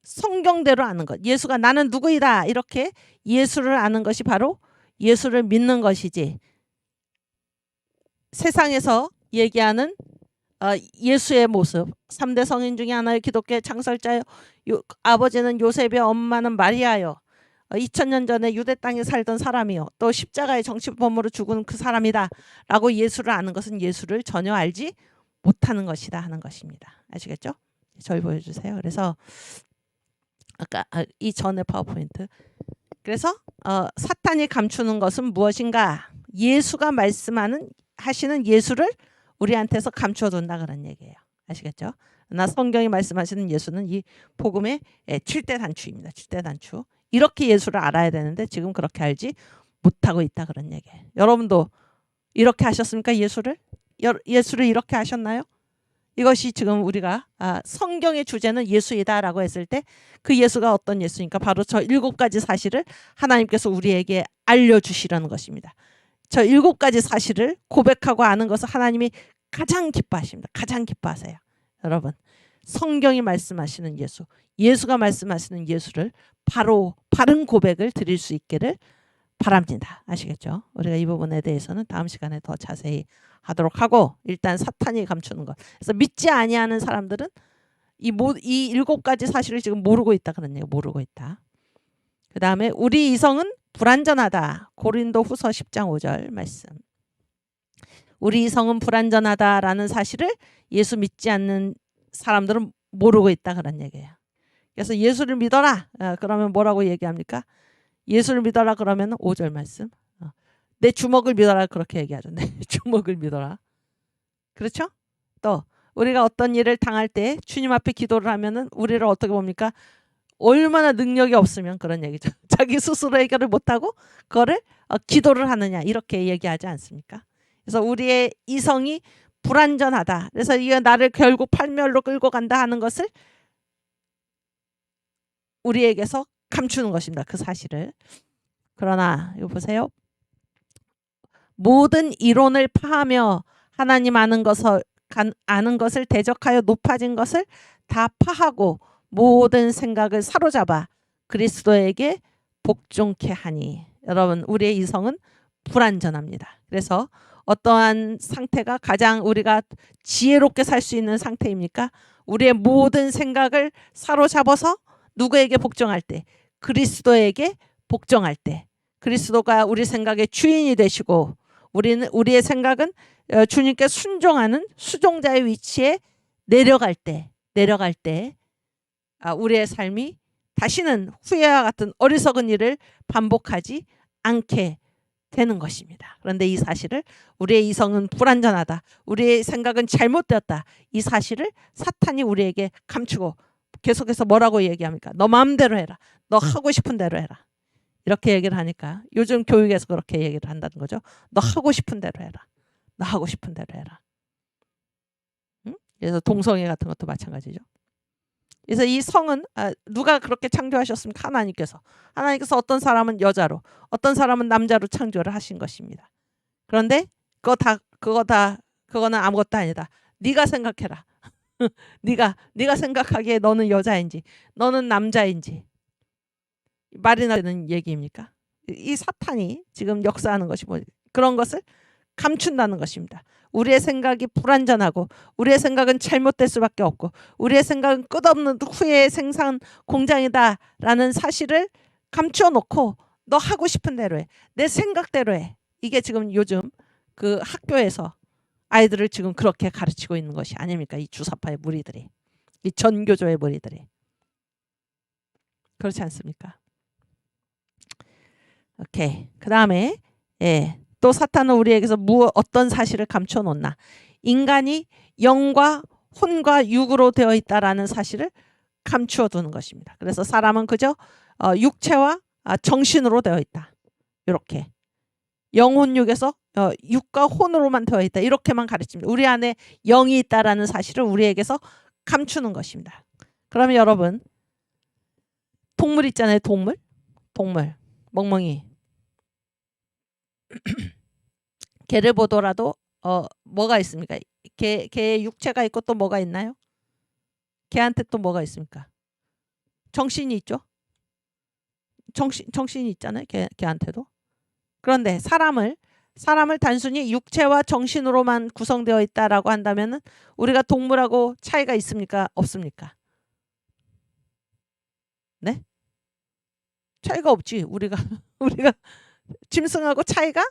성경대로 아는 것. 예수가 나는 누구이다. 이렇게 예수를 아는 것이 바로 예수를 믿는 것이지. 세상에서 얘기하는 예수의 모습. 3대 성인 중에 하나의 기독교의 창설자요. 아버지는 요셉이요. 엄마는 마리아요. 2000년 전에 유대 땅에 살던 사람이요. 또 십자가의 정치범으로 죽은 그 사람이다. 라고 예수를 아는 것은 예수를 전혀 알지 못하는 것이다 하는 것입니다. 아시겠죠? 저희 보여주세요. 그래서 아까 이 전에 파워포인트. 그래서 사탄이 감추는 것은 무엇인가? 예수가 하시는 예수를 우리한테서 감춰둔다 그런 얘기예요. 아시겠죠? 나 성경이 말씀하시는 예수는 이 복음의 7대 단추입니다. 7대 단추. 이렇게 예수를 알아야 되는데 지금 그렇게 알지 못하고 있다 그런 얘기예요. 여러분도 이렇게 하셨습니까? 예수를 이렇게 하셨나요? 이것이 지금 우리가 성경의 주제는 예수이다라고 했을 때 그 예수가 어떤 예수니까 바로 저 7가지 사실을 하나님께서 우리에게 알려주시려는 것입니다. 저 7가지 사실을 고백하고 아는 것을 하나님이 가장 기뻐하십니다. 가장 기뻐하세요. 여러분, 성경이 말씀하시는 예수가 말씀하시는 예수를 바른 고백을 드릴 수 있기를 바랍니다. 아시겠죠? 우리가 이 부분에 대해서는 다음 시간에 더 자세히 하도록 하고, 일단 사탄이 감추는 것. 그래서 믿지 아니하는 사람들은 이 7가지 사실을 지금 모르고 있다 그런 얘기. 모르고 있다. 그 다음에 우리 이성은 불완전하다. 고린도후서 10장 5절 말씀. 우리 이성은 불완전하다라는 사실을 예수 믿지 않는 사람들은 모르고 있다 그런 얘기예요. 그래서 예수를 믿어라. 그러면 뭐라고 얘기합니까? 예수를 믿어라 그러면 5절 말씀. 내 주먹을 믿어라 그렇게 얘기하죠. 내 주먹을 믿어라. 그렇죠? 또 우리가 어떤 일을 당할 때 주님 앞에 기도를 하면은 우리를 어떻게 봅니까? 얼마나 능력이 없으면 그런 얘기죠. 자기 스스로 해결을 못하고 그거를 기도를 하느냐 이렇게 얘기하지 않습니까? 그래서 우리의 이성이 불완전하다. 그래서 이게 나를 결국 팔멸로 끌고 간다 하는 것을 우리에게서 감추는 것입니다. 그 사실을. 그러나 이거 보세요. 모든 이론을 파하며 하나님 아는 것을 대적하여 높아진 것을 다 파하고 모든 생각을 사로잡아 그리스도에게 복종케 하니. 여러분, 우리의 이성은 불완전합니다. 그래서 어떠한 상태가 가장 우리가 지혜롭게 살 수 있는 상태입니까? 우리의 모든 생각을 사로잡아서 누구에게 복종할 때? 그리스도에게 복종할 때. 그리스도가 우리 생각의 주인이 되시고 우리의 생각은 주님께 순종하는 수종자의 위치에 내려갈 때 우리의 삶이 다시는 후회와 같은 어리석은 일을 반복하지 않게 되는 것입니다. 그런데 이 사실을 우리의 이성은 불완전하다. 우리의 생각은 잘못되었다. 이 사실을 사탄이 우리에게 감추고 계속해서 뭐라고 얘기합니까? 너 마음대로 해라. 너 하고 싶은 대로 해라. 이렇게 얘기를 하니까 요즘 교육에서 그렇게 얘기를 한다는 거죠. 너 하고 싶은 대로 해라. 너 하고 싶은 대로 해라. 응? 그래서 동성애 같은 것도 마찬가지죠. 그래서 이 성은 누가 그렇게 창조하셨습니까? 하나님께서 어떤 사람은 여자로 어떤 사람은 남자로 창조를 하신 것입니다. 그런데 그거는 아무것도 아니다. 네가 생각해라. 네가 생각하기에 너는 여자인지 너는 남자인지 말이나 되는 얘기입니까? 이 사탄이 지금 역사하는 것이 뭐 그런 것을 감춘다는 것입니다. 우리의 생각이 불완전하고 우리의 생각은 잘못될 수밖에 없고 우리의 생각은 끝없는 후회의 생산 공장이다라는 사실을 감추어 놓고 너 하고 싶은 대로 해. 내 생각대로 해. 이게 지금 요즘 그 학교에서 아이들을 지금 그렇게 가르치고 있는 것이 아닙니까? 이 주사파의 무리들이. 이 전교조의 무리들이. 그렇지 않습니까? 오케이. 그 다음에 또 사탄은 우리에게서 어떤 사실을 감춰 놓나. 인간이 영과 혼과 육으로 되어 있다라는 사실을 감추어 두는 것입니다. 그래서 사람은 그저 육체와 정신으로 되어 있다. 이렇게. 영혼육에서 육과 혼으로만 되어 있다. 이렇게만 가르칩니다. 우리 안에 영이 있다라는 사실을 우리에게서 감추는 것입니다. 그러면 여러분 동물 있잖아요. 동물. 멍멍이. 개를 보더라도 뭐가 있습니까? 개의 육체가 있고 또 뭐가 있나요? 개한테 또 뭐가 있습니까? 정신이 있죠. 정신이 있잖아요. 개한테도. 그런데 사람을 단순히 육체와 정신으로만 구성되어 있다라고 한다면은 우리가 동물하고 차이가 있습니까? 없습니까? 네? 차이가 없지. 우리가 짐승하고 차이가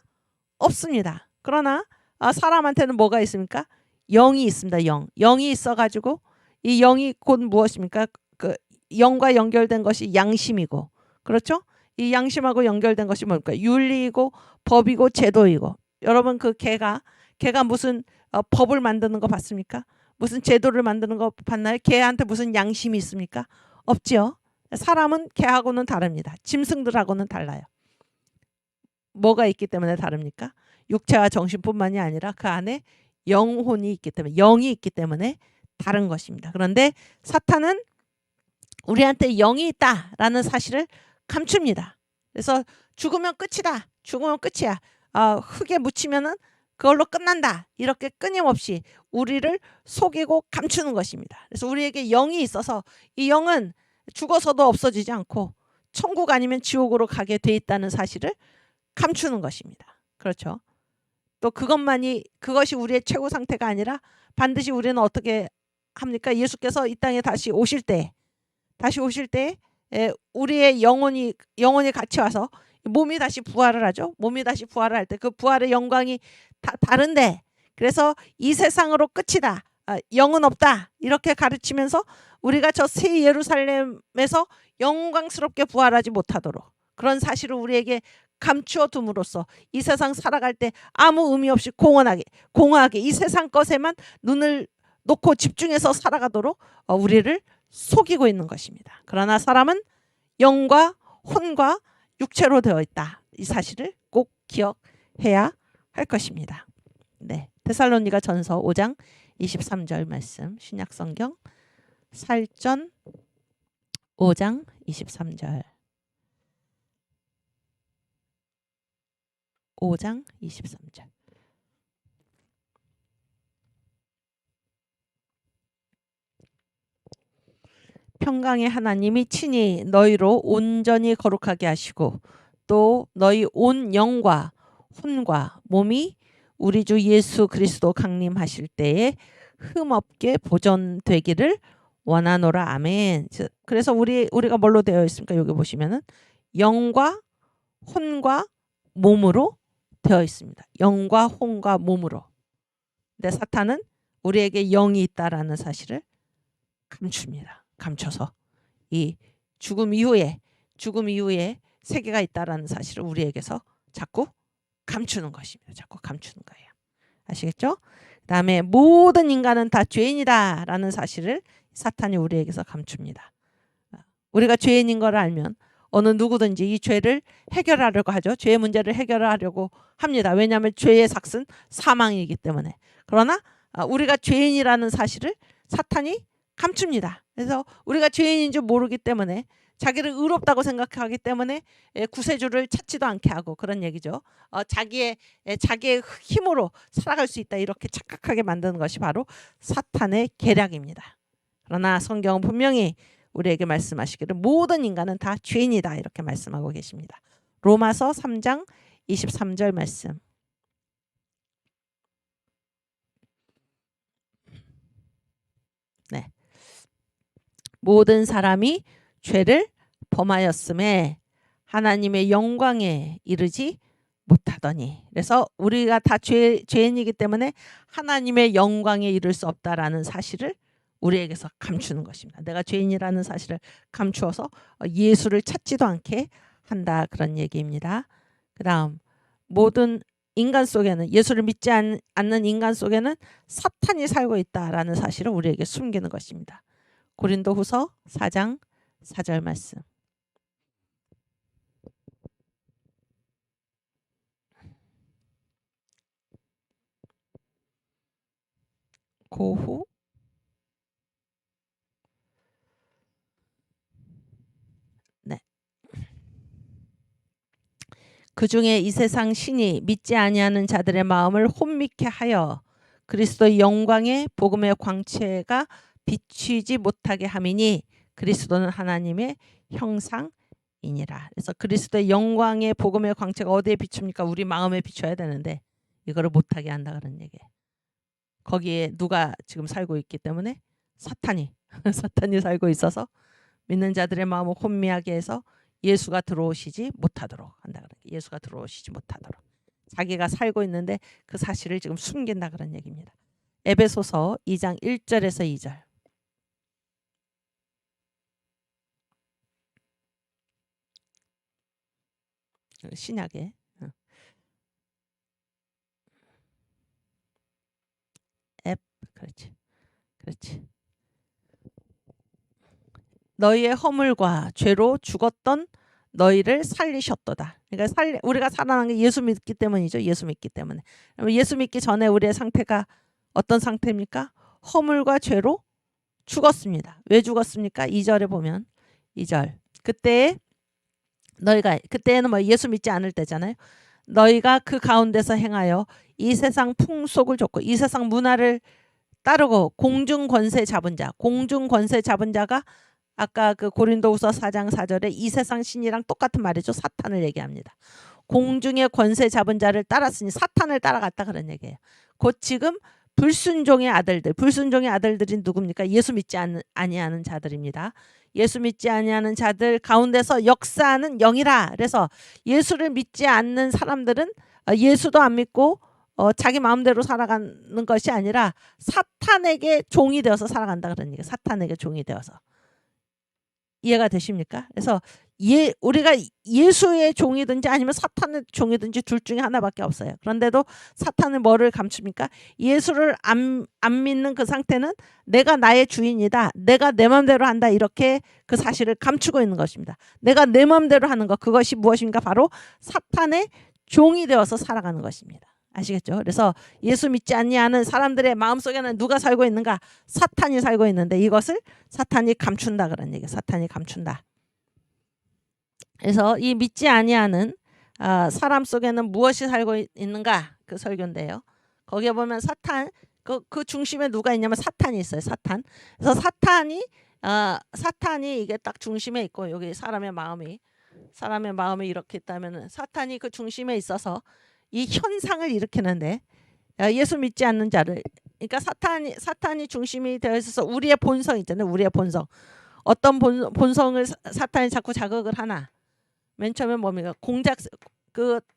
없습니다. 그러나 사람한테는 뭐가 있습니까? 영이 있습니다. 영이 있어가지고 이 영이 곧 무엇입니까? 그 영과 연결된 것이 양심이고, 그렇죠? 이 양심하고 연결된 것이 뭡니까? 윤리이고 법이고 제도이고. 여러분 그 개가 무슨 법을 만드는 거 봤습니까? 무슨 제도를 만드는 거 봤나요? 개한테 무슨 양심이 있습니까? 없죠. 사람은 개하고는 다릅니다. 짐승들하고는 달라요. 뭐가 있기 때문에 다릅니까? 육체와 정신뿐만이 아니라 그 안에 영혼이 있기 때문에, 영이 있기 때문에 다른 것입니다. 그런데 사탄은 우리한테 영이 있다라는 사실을 감춥니다. 그래서 죽으면 끝이다. 죽으면 끝이야. 흙에 묻히면은 그걸로 끝난다. 이렇게 끊임없이 우리를 속이고 감추는 것입니다. 그래서 우리에게 영이 있어서 이 영은 죽어서도 없어지지 않고 천국 아니면 지옥으로 가게 돼 있다는 사실을 감추는 것입니다. 그렇죠? 또 그것이 우리의 최고 상태가 아니라 반드시 우리는 어떻게 합니까? 예수께서 이 땅에 다시 오실 때 우리의 영혼이 같이 와서 몸이 다시 부활을 하죠. 몸이 다시 부활을 할 때 그 부활의 영광이 다른데, 그래서 이 세상으로 끝이다. 영은 없다. 이렇게 가르치면서 우리가 저 새 예루살렘에서 영광스럽게 부활하지 못하도록 그런 사실을 우리에게 감추어 둠으로써 이 세상 살아갈 때 아무 의미 없이 공허하게 이 세상 것에만 눈을 놓고 집중해서 살아가도록 우리를 속이고 있는 것입니다. 그러나 사람은 영과 혼과 육체로 되어 있다. 이 사실을 꼭 기억해야 할 것입니다. 네, 데살로니가 전서 5장 23절 말씀, 신약성경 살전 5장 23절. 5장 23절. 평강의 하나님이 친히 너희로 온전히 거룩하게 하시고 또 너희 온 영과 혼과 몸이 우리 주 예수 그리스도 강림하실 때에 흠없게 보존되기를 원하노라. 아멘. 그래서 우리가 뭘로 되어 있습니까? 여기 보시면은 영과 혼과 몸으로 되어 있습니다. 영과 혼과 몸으로. 근데 사탄은 우리에게 영이 있다라는 사실을 감춥니다. 감춰서 이 죽음 이후에 세계가 있다라는 사실을 우리에게서 자꾸 감추는 것입니다. 자꾸 감추는 거예요. 아시겠죠? 그다음에 모든 인간은 다 죄인이다라는 사실을 사탄이 우리에게서 감춥니다. 우리가 죄인인 걸 알면 어느 누구든지 이 죄를 해결하려고 하죠. 죄의 문제를 해결하려고 합니다. 왜냐하면 죄의 삭은 사망이기 때문에. 그러나 우리가 죄인이라는 사실을 사탄이 감춥니다. 그래서 우리가 죄인인 줄 모르기 때문에 자기를 의롭다고 생각하기 때문에 구세주를 찾지도 않게 하고 그런 얘기죠. 자기의 힘으로 살아갈 수 있다 이렇게 착각하게 만드는 것이 바로 사탄의 계략입니다. 그러나 성경은 분명히 우리에게 말씀하시기를 모든 인간은 다 죄인이다 이렇게 말씀하고 계십니다. 로마서 3장 23절 말씀. 네. 모든 사람이 죄를 범하였음에 하나님의 영광에 이르지 못하더니. 그래서 우리가 다 죄인이기 때문에 하나님의 영광에 이를 수 없다라는 사실을 우리에게서 감추는 것입니다. 내가 죄인이라는 사실을 감추어서 예수를 찾지도 않게 한다 그런 얘기입니다. 그 다음 모든 인간 속에는 예수를 믿지 않는 인간 속에는 사탄이 살고 있다라는 사실을 우리에게 숨기는 것입니다. 고린도후서 4장 4절 말씀. 고후 네. 그 중에 이 세상 신이 믿지 아니하는 자들의 마음을 혼미케 하여 그리스도의 영광의 복음의 광채가 비추지 못하게 함이니 그리스도는 하나님의 형상이니라. 그래서 그리스도의 영광의 복음의 광채가 어디에 비춥니까? 우리 마음에 비춰야 되는데 이거를 못하게 한다 그런 얘기예요. 거기에 누가 지금 살고 있기 때문에 사탄이 살고 있어서 믿는 자들의 마음을 혼미하게 해서 예수가 들어오시지 못하도록 한다 그런 얘기. 예수가 들어오시지 못하도록 자기가 살고 있는데 그 사실을 지금 숨긴다 그런 얘기입니다. 에베소서 2장 1절에서 2절. 신약에 그렇지. 너희의 허물과 죄로 죽었던 너희를 살리셨도다. 그러니까 우리가 살아난 게 예수 믿기 때문이죠. 예수 믿기 때문에. 예수 믿기 전에 우리의 상태가 어떤 상태입니까? 허물과 죄로 죽었습니다. 왜 죽었습니까? 2절에 보면 2절. 그때는 뭐 예수 믿지 않을 때잖아요. 너희가 그 가운데서 행하여 이 세상 풍속을 좇고 이 세상 문화를 따르고 공중 권세 잡은 자가 아까 그 고린도후서 4장 4절에 이 세상 신이랑 똑같은 말이죠. 사탄을 얘기합니다. 공중의 권세 잡은 자를 따랐으니 사탄을 따라갔다 그런 얘기예요. 곧 지금 불순종의 아들들이 누굽니까? 예수 믿지 아니하는 자들입니다. 예수 믿지 아니하는 자들 가운데서 역사하는 영이라. 그래서 예수를 믿지 않는 사람들은 예수도 안 믿고 자기 마음대로 살아가는 것이 아니라 사탄에게 종이 되어서 살아간다 그런 얘기예요. 사탄에게 종이 되어서. 이해가 되십니까? 그래서 우리가 예수의 종이든지 아니면 사탄의 종이든지 둘 중에 하나밖에 없어요. 그런데도 사탄은 뭐를 감춥니까? 예수를 안 믿는 그 상태는 내가 나의 주인이다. 내가 내 마음대로 한다. 이렇게 그 사실을 감추고 있는 것입니다. 내가 내 마음대로 하는 것, 그것이 무엇인가? 바로 사탄의 종이 되어서 살아가는 것입니다. 아시겠죠? 그래서 예수 믿지 아니하는 사람들의 마음속에는 누가 살고 있는가? 사탄이 살고 있는데 이것을 사탄이 감춘다 그런 얘기예요. 사탄이 감춘다. 그래서 이 믿지 아니하는 사람 속에는 무엇이 살고 있는가 그 설교인데요. 거기에 보면 사탄 그 중심에 누가 있냐면 사탄이 있어요. 사탄. 그래서 사탄이 이게 딱 중심에 있고 여기 사람의 마음이 이렇게 있다면 사탄이 그 중심에 있어서 이 현상을 일으키는데 예수 믿지 않는 자를 그러니까 사탄이 중심이 되어 있어서 우리의 본성 있잖아요. 우리의 본성. 어떤 본성을 사탄이 자꾸 자극을 하나. 맨 처음에 뭡니까?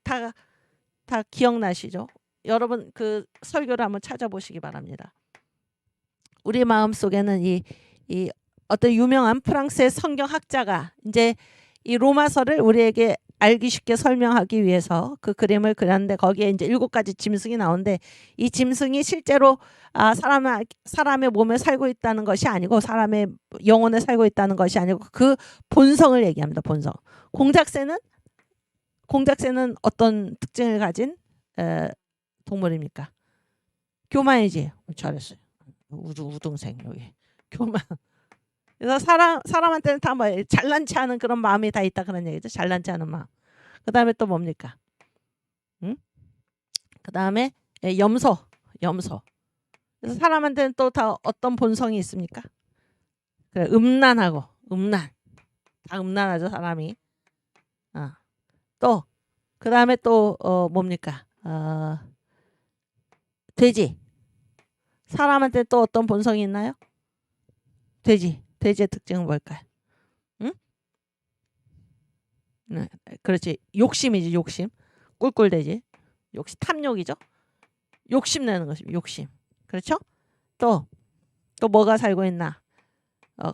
다 기억나시죠? 여러분 그 설교를 한번 찾아보시기 바랍니다. 우리 마음 속에는 이 어떤 유명한 프랑스의 성경학자가 이제 이 로마서를 우리에게 알기 쉽게 설명하기 위해서 그 그림을 그렸는데 거기에 이제 7가지 짐승이 나오는데 이 짐승이 실제로 사람의 몸에 살고 있다는 것이 아니고 사람의 영혼에 살고 있다는 것이 아니고 그 본성을 얘기합니다. 본성. 공작새는 어떤 특징을 가진 동물입니까? 교만이지. 잘했어요. 우등생 여기 교만. 그래서 사람한테는 다 뭐 잘난치 않은 그런 마음이 다 있다 그런 얘기죠. 잘난치 않은 마음. 그 다음에 또 뭡니까? 그 다음에 염소. 그래서 사람한테는 또 다 어떤 본성이 있습니까? 그래, 음란. 다 음란하죠 사람이. 또 그 다음에 또 뭡니까? 돼지. 사람한테 또 어떤 본성이 있나요? 돼지의 특징은 뭘까요? 응? 네, 그렇지. 욕심이지. 욕심. 꿀꿀돼지. 욕심. 탐욕이죠. 욕심 내는 것입니다. 욕심. 그렇죠? 또 뭐가 살고 있나?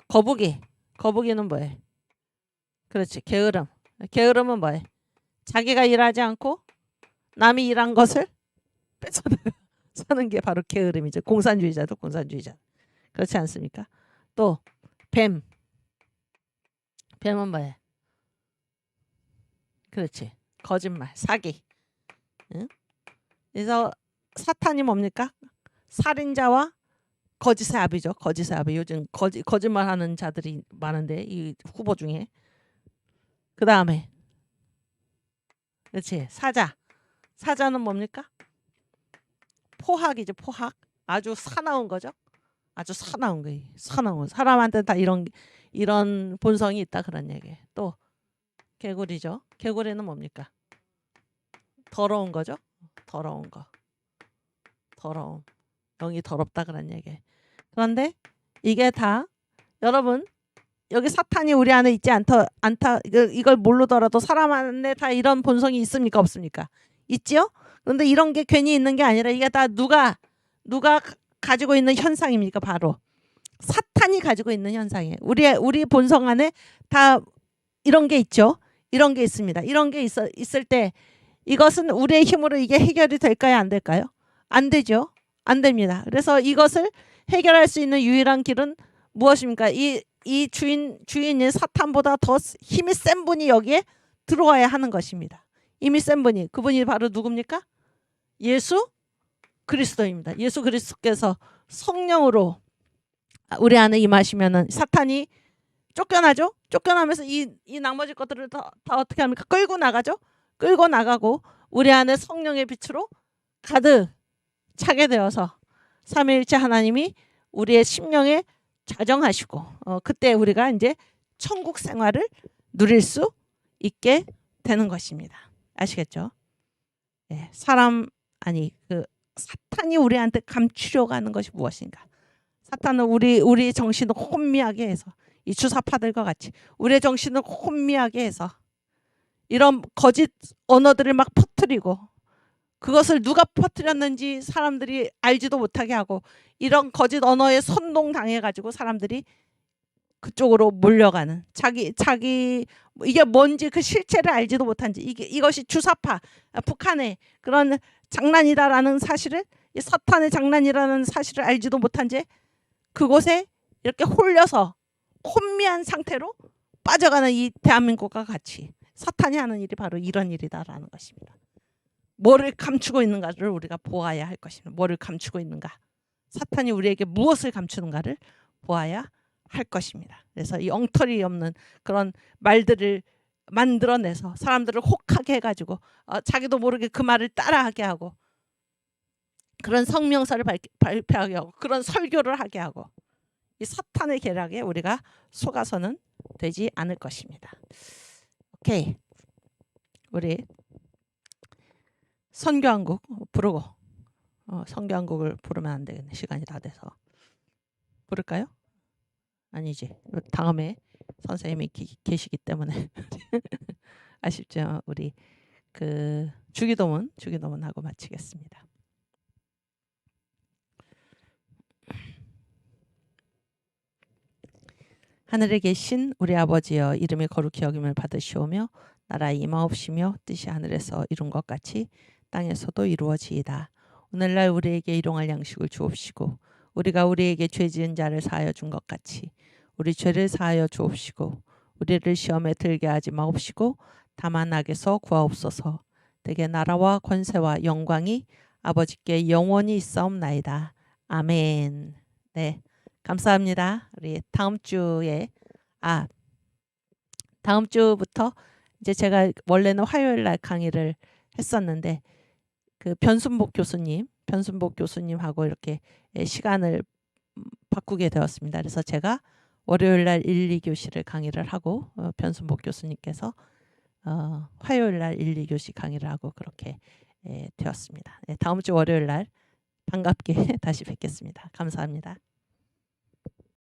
거북이는 뭐예요? 그렇지. 게으름. 게으름은 뭐예요? 자기가 일하지 않고 남이 일한 것을 뺏어서는 게 바로 게으름이죠. 공산주의자. 그렇지 않습니까? 또 뱀은 뭐예요? 그렇지. 거짓말, 사기. 응? 그래서 사탄이 뭡니까? 살인자와 거짓의 아비죠. 거짓의 아비. 요즘 거짓말하는 자들이 많은데 이 후보 중에. 그 다음에 그렇지. 사자는 뭡니까? 포학이죠. 포학. 아주 사나운 거죠. 아주 사나운 거. 사람한테 다 이런 본성이 있다 그런 얘기예요. 또 개구리죠. 개구리는 뭡니까? 더러운 거죠. 더러운 거. 더러움. 영이 더럽다 그런 얘기예요. 그런데 이게 다 여러분 여기 사탄이 우리 안에 있지 않다 이걸 모르더라도 사람 안에 다 이런 본성이 있습니까 없습니까? 있지요? 그런데 이런 게 괜히 있는 게 아니라 이게 다 누가 가지고 있는 현상입니까? 바로 사탄이 가지고 있는 현상이에요. 우리 본성 안에 다 이런 게 있죠. 이런 게 있습니다. 이런 게 있을 때 이것은 우리의 힘으로 이게 해결이 될까요? 안 될까요? 안 되죠. 안 됩니다. 그래서 이것을 해결할 수 있는 유일한 길은 무엇입니까? 이 주인인 사탄보다 더 힘이 센 분이 여기에 들어와야 하는 것입니다. 힘이 센 분이 그분이 바로 누굽니까? 예수 그리스도입니다. 예수 그리스도께서 성령으로 우리 안에 임하시면은 사탄이 쫓겨나죠. 쫓겨나면서 이 나머지 것들을 다 어떻게 합니까? 끌고 나가죠. 끌고 나가고 우리 안에 성령의 빛으로 가득 차게 되어서 삼위일체 하나님이 우리의 심령에 자정하시고 그때 우리가 이제 천국 생활을 누릴 수 있게 되는 것입니다. 아시겠죠? 네, 사탄이 우리한테 감추려고 하는 것이 무엇인가? 사탄은 우리 정신을 혼미하게 해서 이 주사파들과 같이 우리의 정신을 혼미하게 해서 이런 거짓 언어들을 막 퍼뜨리고 그것을 누가 퍼뜨렸는지 사람들이 알지도 못하게 하고 이런 거짓 언어에 선동당해가지고 사람들이 그쪽으로 몰려가는 자기 이게 뭔지 그 실체를 알지도 못한지 이것이 주사파 북한의 그런 장난이다라는 사실을 이 사탄의 장난이라는 사실을 알지도 못한 채 그곳에 이렇게 홀려서 혼미한 상태로 빠져가는 이 대한민국과 같이 사탄이 하는 일이 바로 이런 일이다라는 것입니다. 뭐를 감추고 있는가를 우리가 보아야 할 것입니다. 뭐를 감추고 있는가? 사탄이 우리에게 무엇을 감추는가를 보아야 할 것입니다. 그래서 이 엉터리 없는 그런 말들을 만들어내서 사람들을 혹하게 해가지고 자기도 모르게 그 말을 따라하게 하고 그런 성명서를 발표하게 하고 그런 설교를 하게 하고 이 사탄의 계략에 우리가 속아서는 되지 않을 것입니다. 오케이, 우리 선교 한 곡 부르고 선교 한 곡을 부르면 안 되겠네. 시간이 다 돼서. 부를까요? 아니지. 다음에 선생님이 계시기 때문에 아쉽죠. 우리 그 주기도문 하고 마치겠습니다. 하늘에 계신 우리 아버지여, 이름이 거룩히 여김을 받으시오며 나라 임하옵시며 뜻이 하늘에서 이룬 것 같이 땅에서도 이루어지이다. 오늘날 우리에게 일용할 양식을 주옵시고 우리가 우리에게 죄 지은 자를 사하여 준 것 같이 우리 죄를 사하여 주옵시고 우리를 시험에 들게 하지 마옵시고 다만 악에서 구하옵소서. 대개 나라와 권세와 영광이 아버지께 영원히 있사옵나이다. 아멘. 네, 감사합니다. 우리 다음 주부터 이제 제가 원래는 화요일 날 강의를 했었는데 그 변순복 교수님하고 이렇게 시간을 바꾸게 되었습니다. 그래서 제가 월요일 날 1, 2교시를 강의를 하고 변순복 교수님께서 화요일 날 1, 2교시 강의를 하고 그렇게 되었습니다. 다음 주 월요일 날 반갑게 다시 뵙겠습니다. 감사합니다.